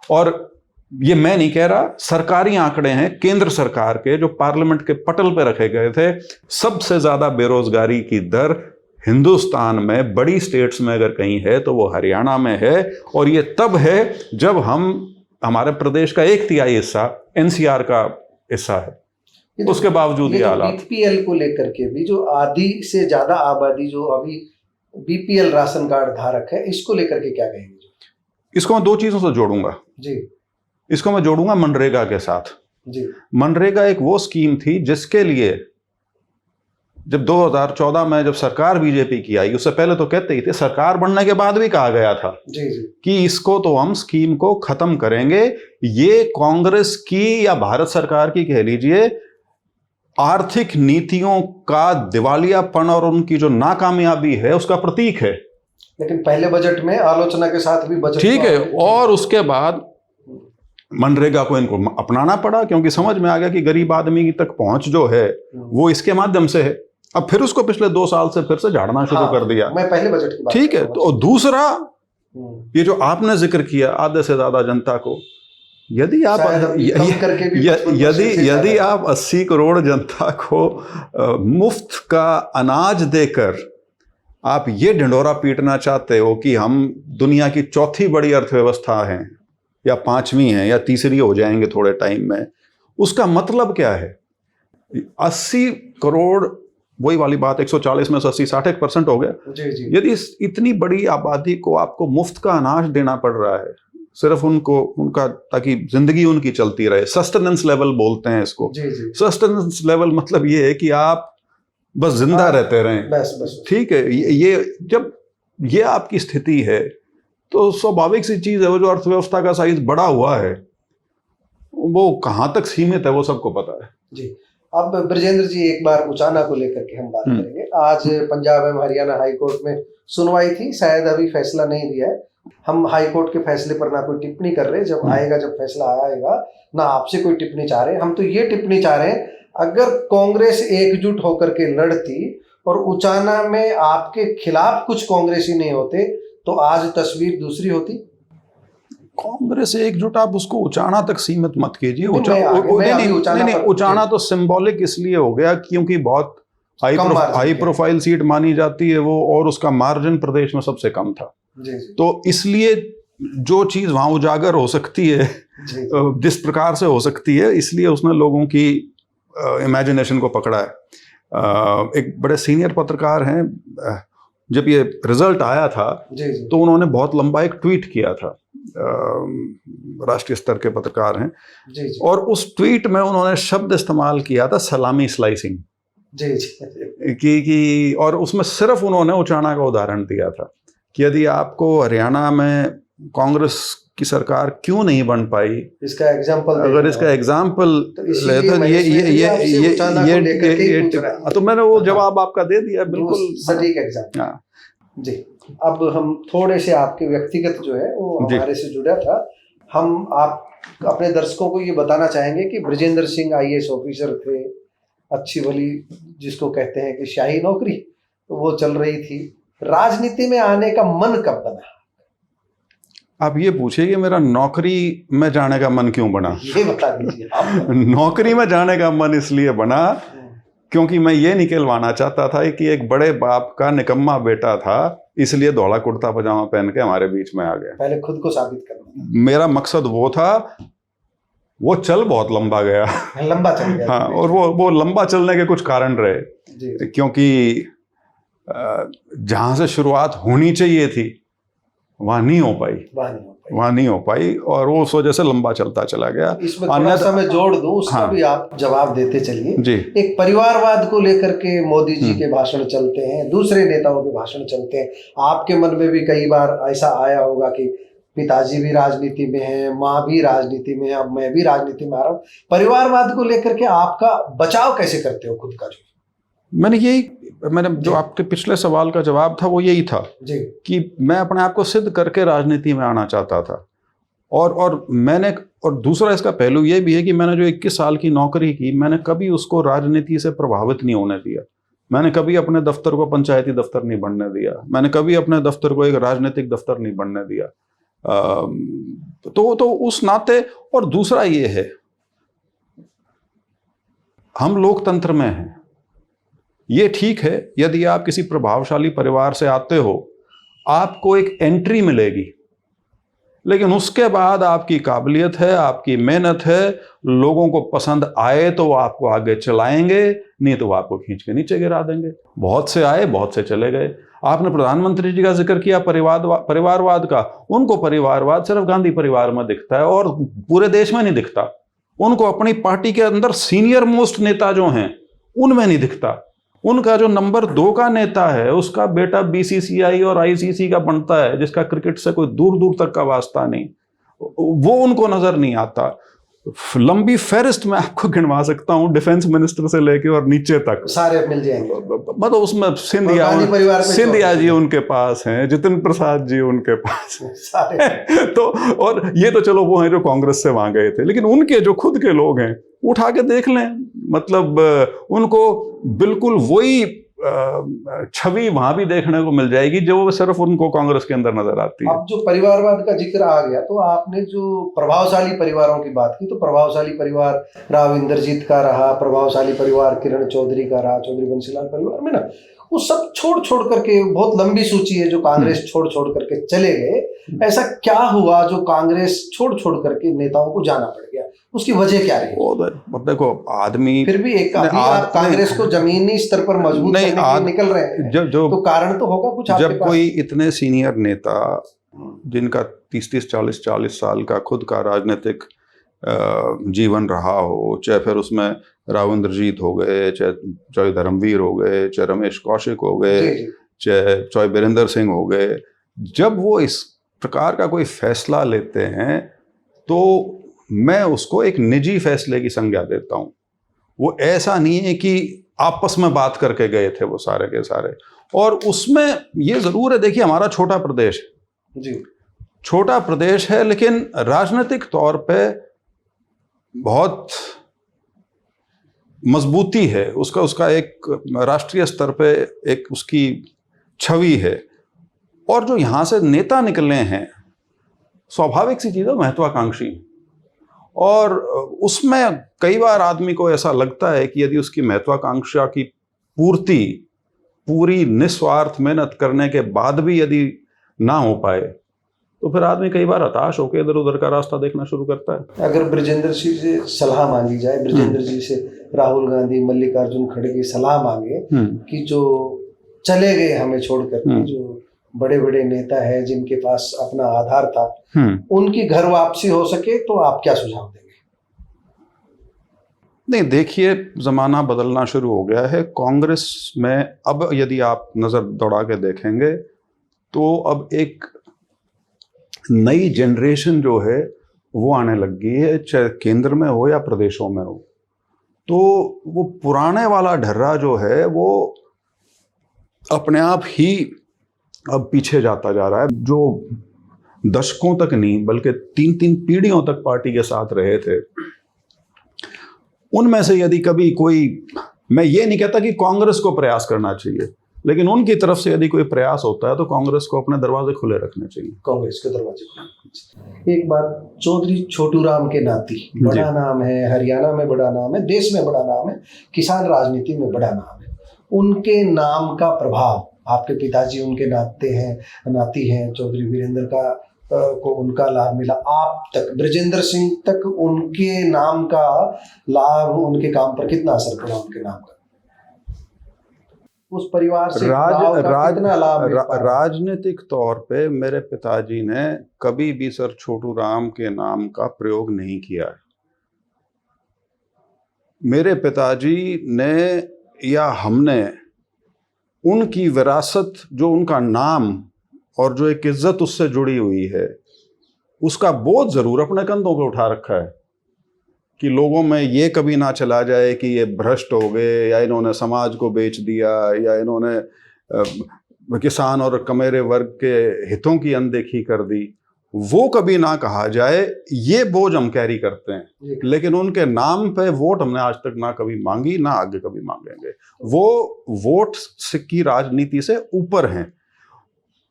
और ये मैं नहीं कह रहा, सरकारी आंकड़े हैं केंद्र सरकार के जो पार्लियामेंट के पटल पे रखे गए थे। सबसे ज्यादा बेरोजगारी की दर हिंदुस्तान में बड़ी स्टेट्स में अगर कहीं है तो वो हरियाणा में है, और ये तब है जब हमारे प्रदेश का 1/3 हिस्सा NCR का हिस्सा है। उसके बावजूद ये हालात। BPL को लेकर के भी जो आधी से ज्यादा आबादी जो अभी BPL राशन कार्ड धारक है, इसको लेकर के क्या कहेंगे? इसको मैं 2 चीजों से जोड़ूंगा जी। इसको मैं जोड़ूंगा मनरेगा के साथ जी। मनरेगा एक वो स्कीम थी जिसके लिए जब 2014 में जब सरकार बीजेपी की आई, उससे पहले तो कहते ही थे, सरकार बनने के बाद भी कहा गया था जी जी, कि इसको तो हम स्कीम को खत्म करेंगे। ये कांग्रेस की या भारत सरकार की कह लीजिए आर्थिक नीतियों का दिवालियापन और उनकी जो नाकामयाबी है उसका प्रतीक है। लेकिन पहले बजट में आलोचना के साथ भी बजट ठीक है, और उसके बाद मनरेगा को इनको अपनाना पड़ा, क्योंकि समझ में आ गया कि गरीब आदमी तक पहुंच जो है वो इसके माध्यम से है। अब फिर उसको पिछले 2 साल से फिर से झाड़ना शुरू कर दिया। मैं पहले बजट की बात ठीक है। तो दूसरा, ये जो आपने जिक्र किया आधे से ज्यादा जनता को, यदि आप यदि आप 80 करोड़ जनता को मुफ्त का अनाज देकर आप ये ढिंढोरा पीटना चाहते हो कि हम दुनिया की 4थी बड़ी अर्थव्यवस्था हैं, या 5वीं हैं या तीसरी हो जाएंगे थोड़े टाइम में, उसका मतलब क्या है? 80 करोड़, वही वाली बात, 140 में से 80-60% हो गया। जी जी। यदि इतनी बड़ी आबादी को आपको मुफ्त का अनाज देना पड़ रहा है, सिर्फ उनका ताकि जिंदगी उनकी चलती रहे, सस्टेनेंस लेवल बोलते हैं इसको। जी जी। सस्टेनेंस लेवल मतलब ये है कि आप बस जिंदा रहते रहें, बस। ठीक है। ये जब ये आपकी स्थिति है तो स्वाभाविक सी चीज है, वो जो अर्थव्यवस्था का साइज बढ़ा हुआ है वो कहाँ तक सीमित है वो सबको पता है। जी। अब ब्रजेंद्र जी, एक बार उचाना को लेकर के हम बात करेंगे। आज पंजाब एवं हरियाणा हाई कोर्ट में सुनवाई थी, शायद अभी फैसला नहीं दिया है। हम हाई कोर्ट के फैसले पर ना कोई टिप्पणी कर रहे, जब आएगा, जब फैसला आएगा, ना आपसे कोई टिप्पणी चाह रहे। हम तो ये टिप्पणी चाह रहे हैं, अगर कांग्रेस एकजुट होकर के लड़ती और उचाना में आपके खिलाफ कुछ कांग्रेसी नहीं होते तो आज तस्वीर दूसरी होती। कांग्रेस एकजुट, आप उसको उचाना तक सीमित मत कीजिए। नहीं, उचाना तो सिंबॉलिक इसलिए हो गया क्योंकि बहुत हाई प्रोफाइल सीट मानी जाती है वो, और उसका मार्जिन प्रदेश में सबसे कम था। जी। तो इसलिए जो चीज वहां उजागर हो सकती है जिस प्रकार से हो सकती है, इसलिए उसने लोगों की इमेजिनेशन को पकड़ा है। एक बड़े सीनियर पत्रकार हैं, जब ये रिजल्ट आया था जी। तो उन्होंने बहुत लंबा एक ट्वीट किया था, राष्ट्रीय स्तर के पत्रकार हैं। जी। और उस ट्वीट में उन्होंने शब्द इस्तेमाल किया था सलामी स्लाइसिंग। जी। कि और उसमें सिर्फ उन्होंने उचाना का उदाहरण दिया था कि यदि आपको हरियाणा में कांग्रेस की सरकार क्यों नहीं बन पाई, इसका एग्जाम्पल, अगर इसका एग्जाम्पल ले तो ये तो मैंने वो जवाब आपका दे दिया, बिल्कुल सटीक एग्जाम्पल। जी। अब हम थोड़े से आपके व्यक्तिगत जो है वो हमारे से जुड़ा था, हम आप अपने दर्शकों को ये बताना चाहेंगे कि ब्रजेंद्र सिंह IAS ऑफिसर थे, अच्छी भली जिसको कहते हैं कि शाही नौकरी, तो वो चल रही थी। राजनीति में आने का मन कब बना? आप ये पूछिए कि मेरा नौकरी में जाने का मन क्यों बना, ये बता दीजिए आप। नौकरी में जाने का मन इसलिए बना क्योंकि मैं ये निकलवाना चाहता था कि एक बड़े बाप का निकम्मा बेटा था, इसलिए धौला कुर्ता पजामा पहन के हमारे बीच में आ गया। पहले खुद को साबित करना, मेरा मकसद वो था। वो चल बहुत लंबा गया, लंबा चल गया। हाँ, और वो लंबा चलने के कुछ कारण रहे, क्योंकि जहां से शुरुआत होनी चाहिए थी वहां नहीं हो पाई और वो उस वजह से लंबा चलता चला गया। इसमें थोड़ा सा मैं जोड़ दूं, उसका भी आप जवाब देते चलिए जी। एक परिवारवाद को लेकर के मोदी जी के भाषण चलते हैं, दूसरे नेताओं के भाषण चलते हैं, आपके मन में भी कई बार ऐसा आया होगा कि पिताजी भी राजनीति में है, माँ भी राजनीति में है, अब मैं भी राजनीति में आ रहा हूँ। परिवारवाद को लेकर के आपका बचाव कैसे करते हो खुद का? मैंने जो आपके पिछले सवाल का जवाब था वो यही था जी, कि मैं अपने आप को सिद्ध करके राजनीति में आना चाहता था। और दूसरा इसका पहलू ये भी है कि मैंने जो 21 साल की नौकरी की, मैंने कभी उसको राजनीति से प्रभावित नहीं होने दिया। मैंने कभी अपने दफ्तर को पंचायती दफ्तर नहीं बनने दिया, मैंने कभी अपने दफ्तर को एक राजनीतिक दफ्तर नहीं बनने दिया। तो उस नाते, और दूसरा ये है, हम लोकतंत्र में हैं। ये ठीक है, यदि आप किसी प्रभावशाली परिवार से आते हो आपको एक एंट्री मिलेगी, लेकिन उसके बाद आपकी काबिलियत है, आपकी मेहनत है, लोगों को पसंद आए तो वो आपको आगे चलाएंगे, नहीं तो वो आपको खींच के नीचे गिरा देंगे। बहुत से आए, बहुत से चले गए। आपने प्रधानमंत्री जी का जिक्र किया परिवारवाद का, उनको परिवारवाद सिर्फ गांधी परिवार में दिखता है और पूरे देश में नहीं दिखता। उनको अपनी पार्टी के अंदर सीनियर मोस्ट नेता जो हैं उनमें नहीं दिखता। उनका जो नंबर 2 का नेता है उसका बेटा BCCI और ICC का बनता है, जिसका क्रिकेट से कोई दूर दूर तक का वास्ता नहीं, वो उनको नजर नहीं आता। लंबी फेरिस्ट में आपको गिनवा सकता हूं, डिफेंस मिनिस्टर से लेके और नीचे तक सारे मिल जाएंगे। मतलब उसमें सिंधिया जी उनके पास हैं, जितिन प्रसाद जी उनके पास हैं तो, और ये तो चलो वो हैं जो कांग्रेस से वहां गए थे, लेकिन उनके जो खुद के लोग हैं उठा के देख लें, मतलब उनको बिल्कुल वही छवि वहां भी देखने को मिल जाएगी जो सिर्फ उनको कांग्रेस के अंदर नजर आती है। अब जो परिवारवाद का जिक्र आ गया, तो आपने जो प्रभावशाली परिवारों की बात की, तो प्रभावशाली परिवार राव इंद्रजीत का रहा, प्रभावशाली परिवार किरण चौधरी का रहा, चौधरी बंसीलाल परिवार में ना, वो सब छोड़ छोड़ करके, बहुत लंबी सूची है जो कांग्रेस छोड़ छोड़ करके चले गए। ऐसा क्या हुआ जो कांग्रेस छोड़ छोड़ करके नेताओं को जाना पड़ गया, उसकी वजह क्या रही? वो देखो, आदमी फिर भी एक आप कांग्रेस को जमीनी स्तर पर मजबूत करने के लिए निकल रहे हैं, तो कारण तो होगा कुछ आपके जब पास। कोई इतने सीनियर नेता जिनका 30-30, 40-40 साल का खुद का राजनीतिक जीवन रहा हो, चाहे फिर उसमें राव इंद्रजीत हो गए, चाहे धर्मवीर हो गए, चाहे रमेश कौशिक हो गए, चाहे बीरेंद्र सिंह हो गए, जब वो इस प्रकार का कोई फैसला लेते हैं तो मैं उसको एक निजी फैसले की संज्ञा देता हूँ। वो ऐसा नहीं है कि आपस में बात करके गए थे वो सारे के सारे। और उसमें ये जरूर है, देखिए हमारा छोटा प्रदेश है जी, छोटा प्रदेश है, लेकिन राजनीतिक तौर पे बहुत मजबूती है उसका एक राष्ट्रीय स्तर पे एक उसकी छवि है। और जो यहाँ से नेता निकले हैं, स्वाभाविक सी चीज़ है, महत्वाकांक्षी। और उसमें कई बार आदमी को ऐसा लगता है कि यदि उसकी महत्वाकांक्षा की पूर्ति पूरी निस्वार्थ मेहनत करने के बाद भी यदि ना हो पाए, तो फिर आदमी कई बार हताश होकर इधर उधर का रास्ता देखना शुरू करता है। अगर ब्रजेंद्र सिंह से सलाह मांगी जाए, ब्रजेंद्र जी से राहुल गांधी, मल्लिकार्जुन खड़गे सलाह मांगे कि जो चले गए हमें छोड़कर, जो बड़े बड़े नेता है जिनके पास अपना आधार था, उनकी घर वापसी हो सके, तो आप क्या सुझाव देंगे? नहीं, देखिए जमाना बदलना शुरू हो गया है कांग्रेस में। अब यदि आप नजर दौड़ा के देखेंगे तो अब एक नई जनरेशन जो है वो आने लग गई है, चाहे केंद्र में हो या प्रदेशों में हो। तो वो पुराने वाला ढर्रा जो है वो अपने आप ही अब पीछे जाता जा रहा है। जो दशकों तक नहीं बल्कि 3-3 पीढ़ियों तक पार्टी के साथ रहे थे, उनमें से यदि कभी कोई, मैं ये नहीं कहता कि कांग्रेस को प्रयास करना चाहिए, लेकिन उनकी तरफ से यदि कोई प्रयास होता है तो कांग्रेस को अपने दरवाजे खुले रखने चाहिए। कांग्रेस के दरवाजे खुले। एक बात, चौधरी छोटू राम के नाती, बड़ा नाम है, हरियाणा में बड़ा नाम है, देश में बड़ा नाम है, किसान राजनीति में बड़ा नाम है। उनके नाम का प्रभाव, आपके पिताजी उनके नाती हैं, चौधरी वीरेंद्र को उनका लाभ मिला, आप तक, ब्रजेंद्र सिंह तक उनके नाम का लाभ, उनके काम पर कितना असर पड़ा उनके नाम का? उस परिवार से कितना लाभ? राजनीतिक तौर पे मेरे पिताजी ने कभी भी सर छोटू राम के नाम का प्रयोग नहीं किया है। मेरे पिताजी ने या हमने उनकी विरासत, जो उनका नाम और जो एक इज्जत उससे जुड़ी हुई है, उसका बोझ जरूर अपने कंधों पे उठा रखा है कि लोगों में ये कभी ना चला जाए कि ये भ्रष्ट हो गए, या इन्होंने समाज को बेच दिया, या इन्होंने किसान और कमेरे वर्ग के हितों की अनदेखी कर दी। वो कभी ना कहा जाए, ये बोझ हम कैरी करते हैं। लेकिन उनके नाम पे वोट हमने आज तक ना कभी मांगी, ना आगे कभी मांगेंगे। वो वोट की राजनीति से ऊपर हैं।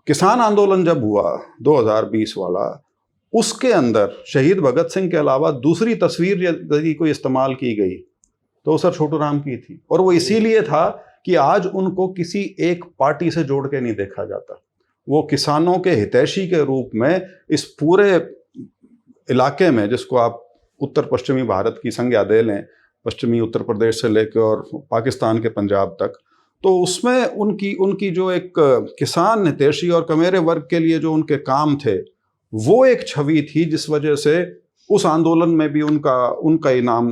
किसान आंदोलन जब हुआ 2020 वाला, उसके अंदर शहीद भगत सिंह के अलावा दूसरी तस्वीर यदि कोई इस्तेमाल की गई तो सर छोटू राम की थी। और वो इसीलिए था कि आज उनको किसी एक पार्टी से जोड़ के नहीं देखा जाता। वो किसानों के हितैषी के रूप में इस पूरे इलाके में, जिसको आप उत्तर पश्चिमी भारत की संज्ञा दे लें, पश्चिमी उत्तर प्रदेश से लेकर और पाकिस्तान के पंजाब तक, तो उसमें उनकी जो एक किसान हितैषी और कमेरे वर्ग के लिए जो उनके काम थे, वो एक छवि थी, जिस वजह से उस आंदोलन में भी उनका इनाम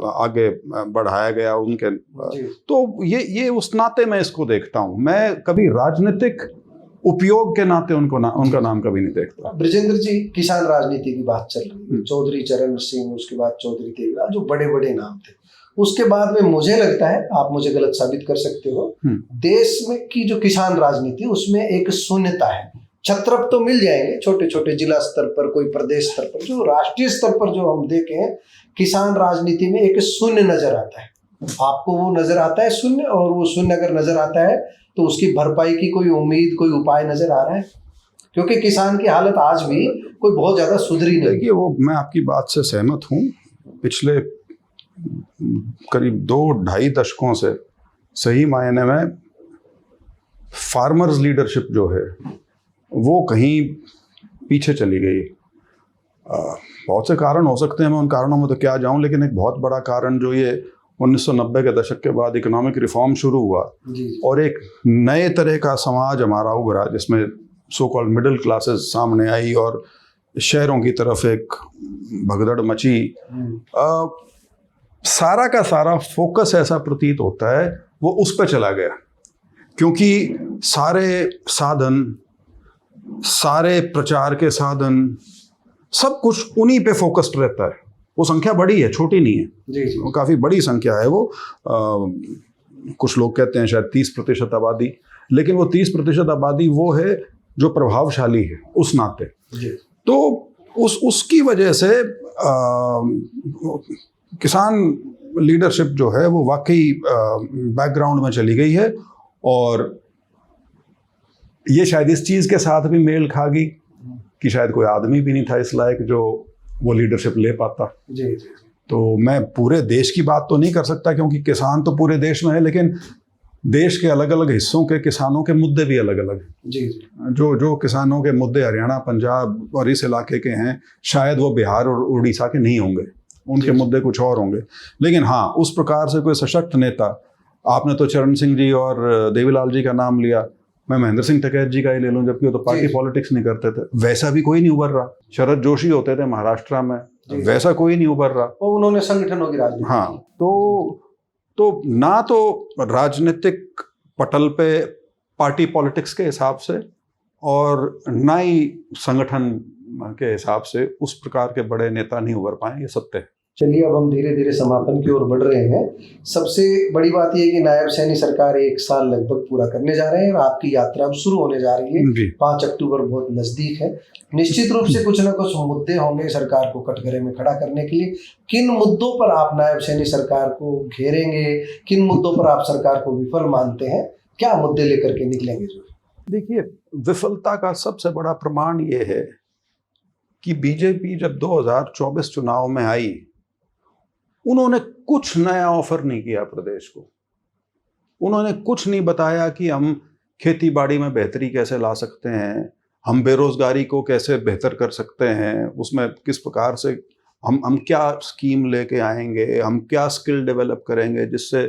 आगे बढ़ाया गया उनके। तो ये उस नाते मैं इसको देखता हूँ। मैं कभी राजनीतिक उपयोग के नाते उनका नाम कभी नहीं देखता। ब्रजेंद्र जी, किसान राजनीति की बात चल रही है, चौधरी चरण सिंह, उसके बाद चौधरी देवराज, जो बड़े बड़े नाम थे। उसके बाद में मुझे लगता है, आप मुझे गलत साबित कर सकते हो, देश में की जो किसान राजनीति, उसमें एक शून्यता है। छत्रप तो मिल जाएंगे छोटे छोटे जिला स्तर पर, कोई प्रदेश स्तर पर, जो राष्ट्रीय स्तर पर जो हम देखें, किसान राजनीति में एक शून्य नजर आता है। आपको वो नजर आता है शून्य, और वो शून्य अगर नजर आता है तो उसकी भरपाई की कोई उम्मीद, कोई उपाय नजर आ रहा है? क्योंकि किसान की हालत आज भी कोई बहुत ज्यादा सुधरी नहीं। देखिए, वो मैं आपकी बात से सहमत हूँ। पिछले करीब 2-2.5 दशकों से सही मायने में फार्मर्स लीडरशिप जो है वो कहीं पीछे चली गई। बहुत से कारण हो सकते हैं, मैं उन कारणों में तो क्या जाऊं, लेकिन एक बहुत बड़ा कारण जो ये 1990 के दशक के बाद इकोनॉमिक रिफॉर्म शुरू हुआ और एक नए तरह का समाज हमारा उभरा, जिसमें सो कॉल्ड मिडिल क्लासेस सामने आई और शहरों की तरफ एक भगदड़ मची। सारा का सारा फोकस ऐसा प्रतीत होता है वो उस पर चला गया, क्योंकि सारे साधन, सारे प्रचार के साधन, सब कुछ उन्हीं पे फोकस्ड रहता है। वो संख्या बड़ी है, छोटी नहीं है। जी। वो काफ़ी बड़ी संख्या है। वो कुछ लोग कहते हैं शायद 30% आबादी, लेकिन वो 30% आबादी वो है जो प्रभावशाली है उस नाते। तो उसकी वजह से किसान लीडरशिप जो है वो वाकई बैकग्राउंड में चली गई है, और ये शायद इस चीज़ के साथ भी मेल खा गई कि शायद कोई आदमी भी नहीं था इस लायक जो वो लीडरशिप ले पाता। जी। तो मैं पूरे देश की बात तो नहीं कर सकता, क्योंकि किसान तो पूरे देश में है, लेकिन देश के अलग अलग हिस्सों के किसानों के मुद्दे भी अलग अलग हैं। जी। जो किसानों के मुद्दे हरियाणा, पंजाब और इस इलाके के हैं, शायद वो बिहार और उड़ीसा के नहीं होंगे, उनके मुद्दे कुछ और होंगे। लेकिन हाँ, उस प्रकार से कोई सशक्त नेता, आपने तो चरण सिंह जी और देवीलाल जी का नाम लिया, मैं महेंद्र सिंह टिकैत जी का ही ले लूं, जबकि वो तो पार्टी पॉलिटिक्स नहीं करते थे, वैसा भी कोई नहीं उभर रहा। शरद जोशी होते थे महाराष्ट्र में, वैसा कोई नहीं उभर रहा। और उन्होंने संगठनों की राजनीति। हाँ, तो ना तो राजनीतिक पटल पे पार्टी पॉलिटिक्स के हिसाब से और ना ही संगठन के हिसाब से उस प्रकार के बड़े नेता नहीं उभर पाए, ये सत्य है। चलिए, अब हम धीरे धीरे समापन की ओर बढ़ रहे हैं। सबसे बड़ी बात यह है कि नायब सैनी सरकार 1 साल लगभग पूरा करने जा रहे हैं और आपकी यात्रा अब शुरू होने जा रही है। 5 अक्टूबर बहुत नजदीक है। निश्चित रूप से कुछ ना कुछ मुद्दे होंगे सरकार को कटघरे में खड़ा करने के लिए। किन मुद्दों पर आप नायब सैनी सरकार को घेरेंगे, किन मुद्दों पर आप सरकार को विफल मानते हैं, क्या मुद्दे लेकर के निकलेंगे? देखिए, विफलता का सबसे बड़ा प्रमाण ये है कि बीजेपी जब 2024 चुनाव में आई, उन्होंने कुछ नया ऑफर नहीं किया प्रदेश को। उन्होंने कुछ नहीं बताया कि हम खेती बाड़ी में बेहतरी कैसे ला सकते हैं, हम बेरोजगारी को कैसे बेहतर कर सकते हैं, उसमें किस प्रकार से हम क्या स्कीम लेके आएंगे, हम क्या स्किल डेवलप करेंगे जिससे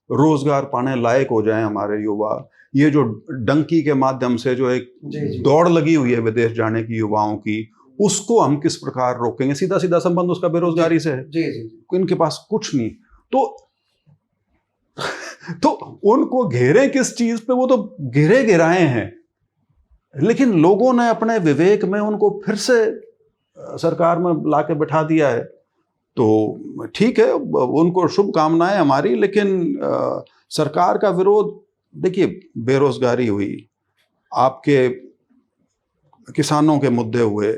रोजगार पाने लायक हो जाए हमारे युवा। ये जो डंकी के माध्यम से जो एक दौड़ लगी हुई है विदेश जाने की युवाओं की, उसको हम किस प्रकार रोकेंगे। सीधा सीधा संबंध उसका बेरोजगारी से है। जी। इनके पास कुछ नहीं, तो उनको घेरे किस चीज पे? वो तो घेरे गिराए हैं, लेकिन लोगों ने अपने विवेक में उनको फिर से सरकार में लाके बिठा दिया है। तो ठीक है, उनको शुभकामनाएं हमारी, लेकिन सरकार का विरोध, देखिए, बेरोजगारी हुई, आपके किसानों के मुद्दे हुए,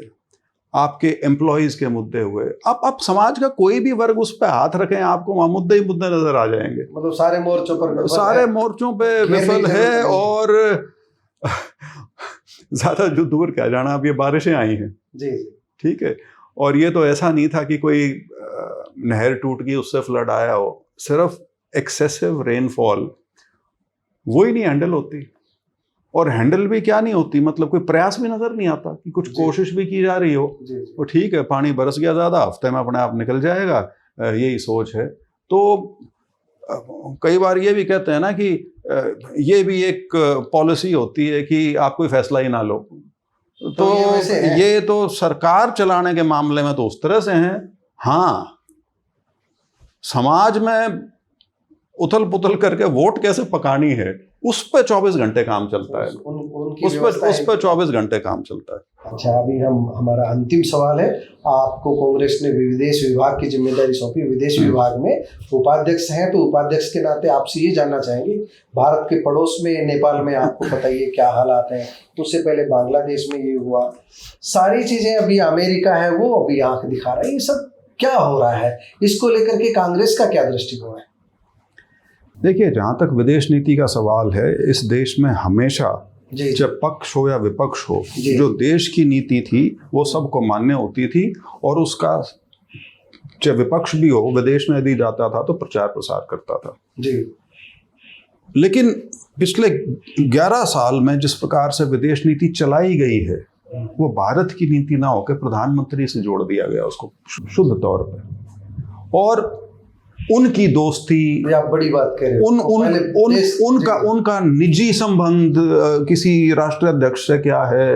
आपके एम्प्लॉयज के मुद्दे हुए, आप समाज का कोई भी वर्ग उस पर हाथ रखें, आपको वहां मुद्दे ही मुद्दे नजर आ जाएंगे। मतलब सारे मोर्चों पे विफल है। और ज्यादा जो दूर क्या जाना, अब ये बारिशें आई हैं। जी। ठीक है, और ये तो ऐसा नहीं था कि कोई नहर टूट गई उससे फ्लड आया हो, सिर्फ एक्सेसिव रेनफॉल वो ही नहीं हैंडल होती। और हैंडल भी क्या नहीं होती, मतलब कोई प्रयास भी नजर नहीं आता कि कुछ कोशिश भी की जा रही हो। तो ठीक है, पानी बरस गया ज्यादा, हफ्ते में अपने आप निकल जाएगा, यही सोच है। तो कई बार ये भी कहते हैं ना कि ये भी एक पॉलिसी होती है कि आप कोई फैसला ही ना लो। तो ये तो सरकार चलाने के मामले में तो उस तरह से हैं। हाँ, समाज में उथल पुथल करके वोट कैसे पकानी है, उस पर 24 घंटे काम चलता है। उस पर 24 घंटे काम चलता है। अच्छा, अभी हमारा अंतिम सवाल है। आपको कांग्रेस ने विदेश विभाग की जिम्मेदारी सौंपी, विदेश विभाग में उपाध्यक्ष हैं, तो उपाध्यक्ष के नाते आपसे ये जानना चाहेंगे, भारत के पड़ोस में नेपाल में आपको पता ही है क्या हालात हैं, उससे पहले बांग्लादेश में ये हुआ, सारी चीजें, अभी अमेरिका है वो अभी आंख दिखा रहा है, ये सब क्या हो रहा है, इसको लेकर के कांग्रेस का क्या दृष्टिकोण है? देखिए, जहाँ तक विदेश नीति का सवाल है, इस देश में हमेशा जी चाहे पक्ष हो या विपक्ष हो, जी। जो देश की नीति थी वो सबको मान्य होती थी, और उसका चाहे विपक्ष भी हो विदेश में यदि जाता था तो प्रचार प्रसार करता था। जी लेकिन पिछले 11 साल में जिस प्रकार से विदेश नीति चलाई गई है, वो भारत की नीति ना होकर प्रधानमंत्री से जोड़ दिया गया उसको शुद्ध तौर पे, और उनकी दोस्ती, ये आप बड़ी बात कह रहे हैं। उन उन पहले उन देश- उनका जी। उनका निजी संबंध किसी राष्ट्राध्यक्ष से क्या है।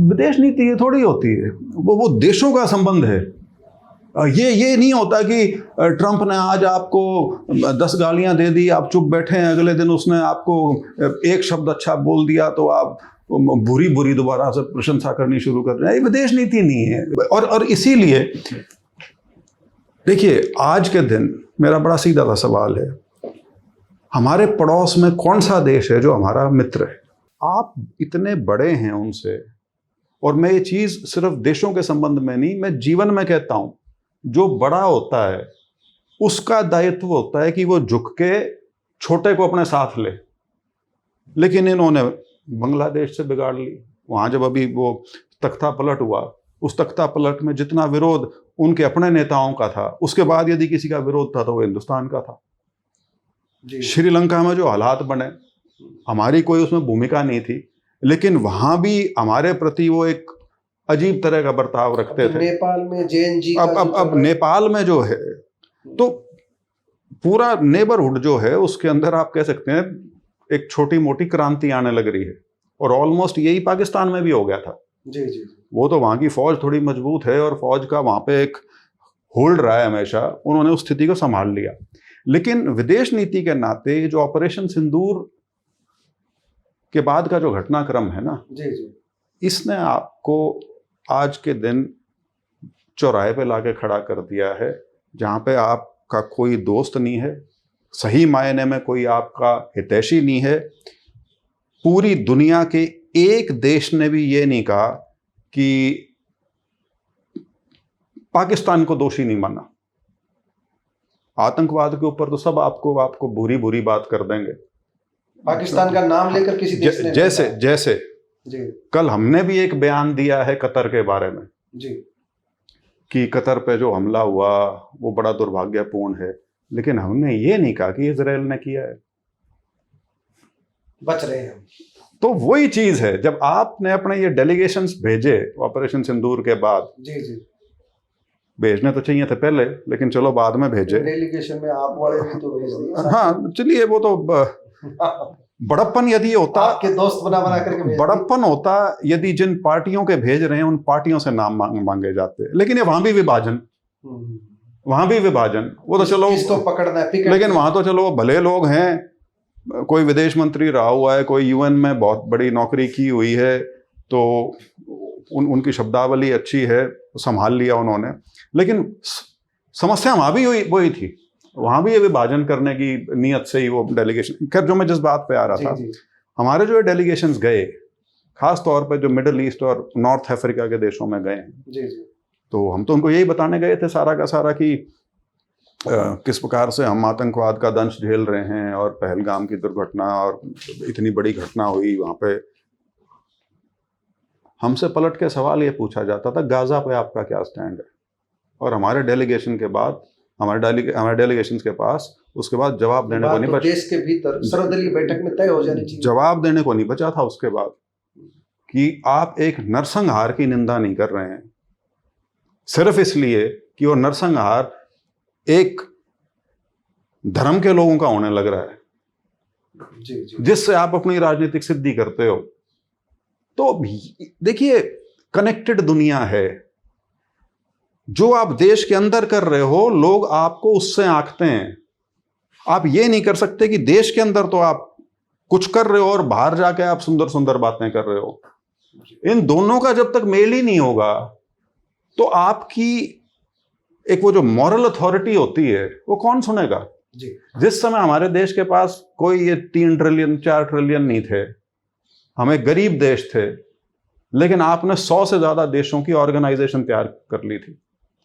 विदेश नीति ये थोड़ी होती है, वो देशों का संबंध है। ये नहीं होता कि ट्रंप ने आज आपको 10 गालियां दे दी, आप चुप बैठे हैं, अगले दिन उसने आपको एक शब्द अच्छा बोल दिया तो आप बुरी बुरी दोबारा से प्रशंसा करनी शुरू कर रहे हैं। ये विदेश नीति नहीं है। और इसीलिए देखिए, आज के दिन मेरा बड़ा सीधा सा सवाल है, हमारे पड़ोस में कौन सा देश है जो हमारा मित्र है? आप इतने बड़े हैं उनसे, और मैं ये चीज़ सिर्फ देशों के संबंध में नहीं, मैं जीवन में कहता हूँ, जो बड़ा होता है उसका दायित्व होता है कि वो झुक के छोटे को अपने साथ ले। लेकिन इन्होंने बांग्लादेश से बिगाड़ ली। वहाँ जब अभी वो तख्ता पलट हुआ, उस तख्ता पलट में जितना विरोध उनके अपने नेताओं का था, उसके बाद यदि किसी का विरोध था तो वो हिंदुस्तान का था। जी श्रीलंका में जो हालात बने, हमारी कोई उसमें भूमिका नहीं थी, लेकिन वहां भी हमारे प्रति वो एक अजीब तरह का बर्ताव रखते थे। नेपाल में जेएनजी अब नेपाल में जो है, तो पूरा नेबरहुड जो है उसके अंदर आप कह सकते हैं एक छोटी मोटी क्रांति आने लग रही है, और ऑलमोस्ट यही पाकिस्तान में भी हो गया था। जी जी वो तो वहाँ की फौज थोड़ी मजबूत है और फौज का वहाँ पे एक होल्ड रहा है हमेशा, उन्होंने उस स्थिति को संभाल लिया। लेकिन विदेश नीति के नाते जो ऑपरेशन सिंदूर के बाद का जो घटनाक्रम है ना, जी जी इसने आपको आज के दिन चौराहे पे लाके खड़ा कर दिया है, जहाँ पे आपका कोई दोस्त नहीं है, सही मायने में कोई आपका हितैषी नहीं है। पूरी दुनिया के एक देश ने भी ये नहीं कहा कि पाकिस्तान को दोषी नहीं माना। आतंकवाद के ऊपर तो सब आपको बुरी बुरी बात कर देंगे। पाकिस्तान का नाम लेकर किसी देश ने जैसे जी कल हमने भी एक बयान दिया है कतर के बारे में जी कि कतर पे जो हमला हुआ वो बड़ा दुर्भाग्यपूर्ण है, लेकिन हमने ये नहीं कहा कि इजराइल ने किया है। बच रहे हैं हम। तो वही चीज है, जब आपने अपने ये डेलीगेशंस भेजे ऑपरेशन सिंदूर के बाद, जी जी भेजने तो चाहिए थे पहले, लेकिन चलो बाद में भेजे। डेलीगेशन में आप वाले भी तो भेज दिए। हाँ चलिए, वो तो बड़प्पन यदि होता, आपके दोस्त बना करके भेज दिए। बड़प्पन होता यदि जिन पार्टियों के भेज रहे हैं उन पार्टियों से नाम मांगे जाते। लेकिन ये वहां भी विभाजन, वहां भी विभाजन, वो तो चलो किसको पकड़ना है, पिकेट। लेकिन वहां तो चलो वो भले लोग हैं, कोई विदेश मंत्री रहा हुआ है, कोई यूएन में बहुत बड़ी नौकरी की हुई है, तो उनकी शब्दावली अच्छी है, संभाल लिया उन्होंने। लेकिन समस्या वहां भी वही थी, वहां भी ये विभाजन करने की नियत से ही वो डेलीगेशन। खैर, जो मैं जिस बात पे आ रहा था, जी हमारे जो डेलीगेशंस गए, खास तौर पे जो मिडिल ईस्ट और नॉर्थ अफ्रीका के देशों में गए, जी जी तो हम तो उनको यही बताने गए थे सारा का सारा कि किस प्रकार से हम आतंकवाद का दंश झेल रहे हैं, और पहलगाम की दुर्घटना और इतनी बड़ी घटना हुई वहां पे। हमसे पलट के सवाल ये पूछा जाता था, गाजा पे आपका क्या स्टैंड है? और हमारे डेलीगेशन के बाद, हमारे डेलीगेशन के पास उसके बाद जवाब देने को नहीं बचा। देश के भीतर सर्वदलीय बैठक में तय हो जानी चाहिए। जवाब देने को नहीं बचा था उसके बाद कि आप एक नरसंहार की निंदा नहीं कर रहे हैं, सिर्फ इसलिए कि वो नरसंहार एक धर्म के लोगों का होने लग रहा है, जी जी जिससे आप अपनी राजनीतिक सिद्धि करते हो। तो देखिए, कनेक्टेड दुनिया है। जो आप देश के अंदर कर रहे हो, लोग आपको उससे आंकते हैं। आप ये नहीं कर सकते कि देश के अंदर तो आप कुछ कर रहे हो और बाहर जाके आप सुंदर सुंदर बातें कर रहे हो। इन दोनों का जब तक मेल ही नहीं होगा, तो आपकी एक वो जो मॉरल अथॉरिटी होती है, वो कौन सुनेगा? जी जिस समय हमारे देश के पास कोई ये 3 ट्रिलियन 4 ट्रिलियन नहीं थे, हम एक गरीब देश थे, लेकिन आपने 100 से ज्यादा देशों की ऑर्गेनाइजेशन तैयार कर ली थी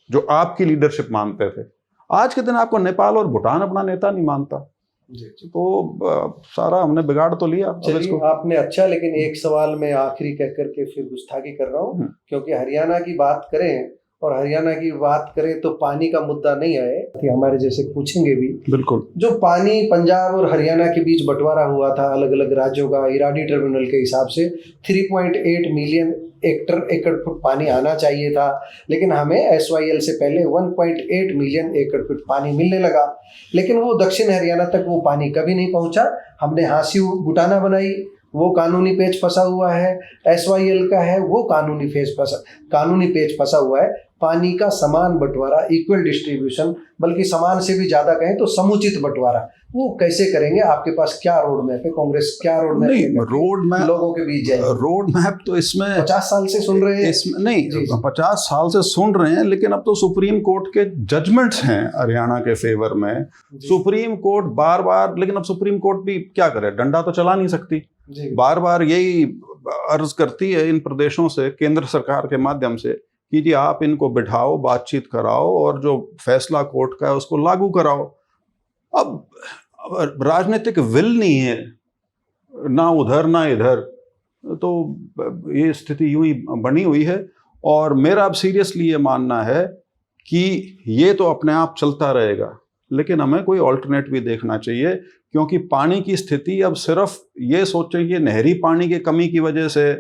जो आपकी लीडरशिप मानते थे। आज के दिन आपको नेपाल और भूटान अपना नेता नहीं मानता। जी। तो सारा हमने बिगाड़ तो लिया। अब चलिए इसको आपने अच्छा, लेकिन एक सवाल मैं आखिरी कह करके फिर गुस्ताखी कर रहा हूँ, क्योंकि हरियाणा की बात करें और हरियाणा की बात करें तो पानी का मुद्दा नहीं आए, हमारे जैसे पूछेंगे भी। बिल्कुल। जो पानी पंजाब और हरियाणा के बीच बंटवारा हुआ था अलग अलग राज्यों का इराडी ट्रिब्यूनल के हिसाब से 3.8 मिलियन एकड़ फुट पानी आना चाहिए था, लेकिन हमें SYL से पहले 1.8 मिलियन एकड़ फुट पानी मिलने लगा, लेकिन वो दक्षिण हरियाणा तक वो पानी कभी नहीं पहुंचा। हमने हांसी बुटाना बनाई, वो कानूनी पेच फंसा हुआ है। SYL का है वो कानूनी पेच फंसा हुआ है। पानी का समान बंटवारा, इक्वल डिस्ट्रीब्यूशन, बल्कि समान से भी ज्यादा कहें तो समुचित बंटवारा, वो कैसे करेंगे? आपके पास क्या रोड मैप है? कांग्रेस क्या रोड मैप नहीं, रोड मैप लोगों के बीच जाए? रोड मैप तो इसमें 50 साल से सुन रहे हैं इसमें नहीं, जी, जी। 50 साल से सुन रहे हैं, लेकिन अब तो सुप्रीम कोर्ट के जजमेंट्स हैं हरियाणा के फेवर में। सुप्रीम कोर्ट बार बार, लेकिन अब सुप्रीम कोर्ट भी क्या करे, डंडा तो चला नहीं सकती। बार बार यही अर्ज करती है इन प्रदेशों से, केंद्र सरकार के माध्यम से, कि जी आप इनको बिठाओ, बातचीत कराओ और जो फैसला कोर्ट का है उसको लागू कराओ। अब राजनीतिक विल नहीं है, ना उधर ना इधर, तो ये स्थिति यूं ही बनी हुई है। और मेरा अब सीरियसली ये मानना है कि ये तो अपने आप चलता रहेगा, लेकिन हमें कोई ऑल्टरनेट भी देखना चाहिए, क्योंकि पानी की स्थिति अब सिर्फ ये सोचें कि नहरी पानी की कमी की वजह से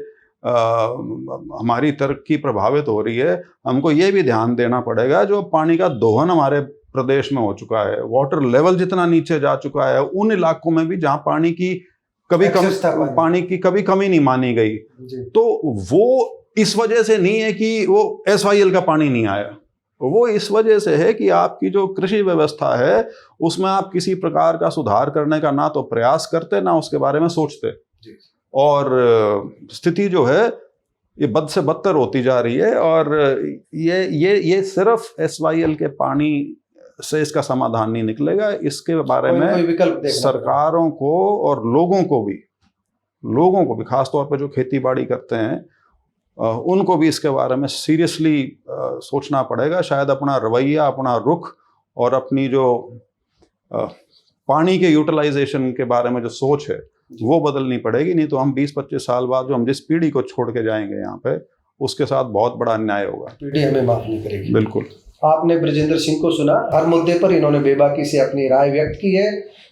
हमारी तरक्की प्रभावित हो रही है। हमको ये भी ध्यान देना पड़ेगा जो पानी का दोहन हमारे प्रदेश में हो चुका है, वाटर लेवल जितना नीचे जा चुका है, उन इलाकों में भी जहाँ पानी की कभी कमी नहीं मानी गई, तो वो इस वजह से नहीं है कि वो SYL का पानी नहीं आया, वो इस वजह से है कि आपकी जो कृषि व्यवस्था है उसमें आप किसी प्रकार का सुधार करने का ना तो प्रयास करते, ना उसके बारे में सोचते, और स्थिति जो है ये बद से बदतर होती जा रही है। और ये सिर्फ SYL के पानी से इसका समाधान नहीं निकलेगा, इसके बारे में सरकारों को और लोगों को भी खासतौर पर जो खेती बाड़ी करते हैं उनको भी इसके बारे में सीरियसली सोचना पड़ेगा। शायद अपना रवैया, अपना रुख और अपनी जो पानी के यूटिलाइजेशन के बारे में जो सोच है वो बदलनी पड़ेगी, नहीं तो हम 20-25 साल बाद जो हम जिस पीढ़ी को छोड़ के जाएंगे यहाँ पे, उसके साथ बहुत बड़ा अन्याय होगा। पीढ़ी हमें माफ नहीं करेगी। बिल्कुल। आपने बृजेंद्र सिंह को सुना, हर मुद्दे पर इन्होंने बेबाकी से अपनी राय व्यक्त की है।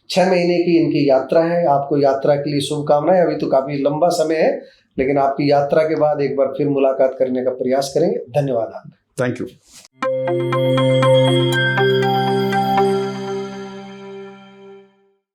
6 महीने की इनकी यात्रा है। आपको यात्रा के लिए शुभकामनाएं। अभी तो काफी लंबा समय है, लेकिन आपकी यात्रा के बाद एक बार फिर मुलाकात करने का प्रयास करेंगे। धन्यवाद। Thank you.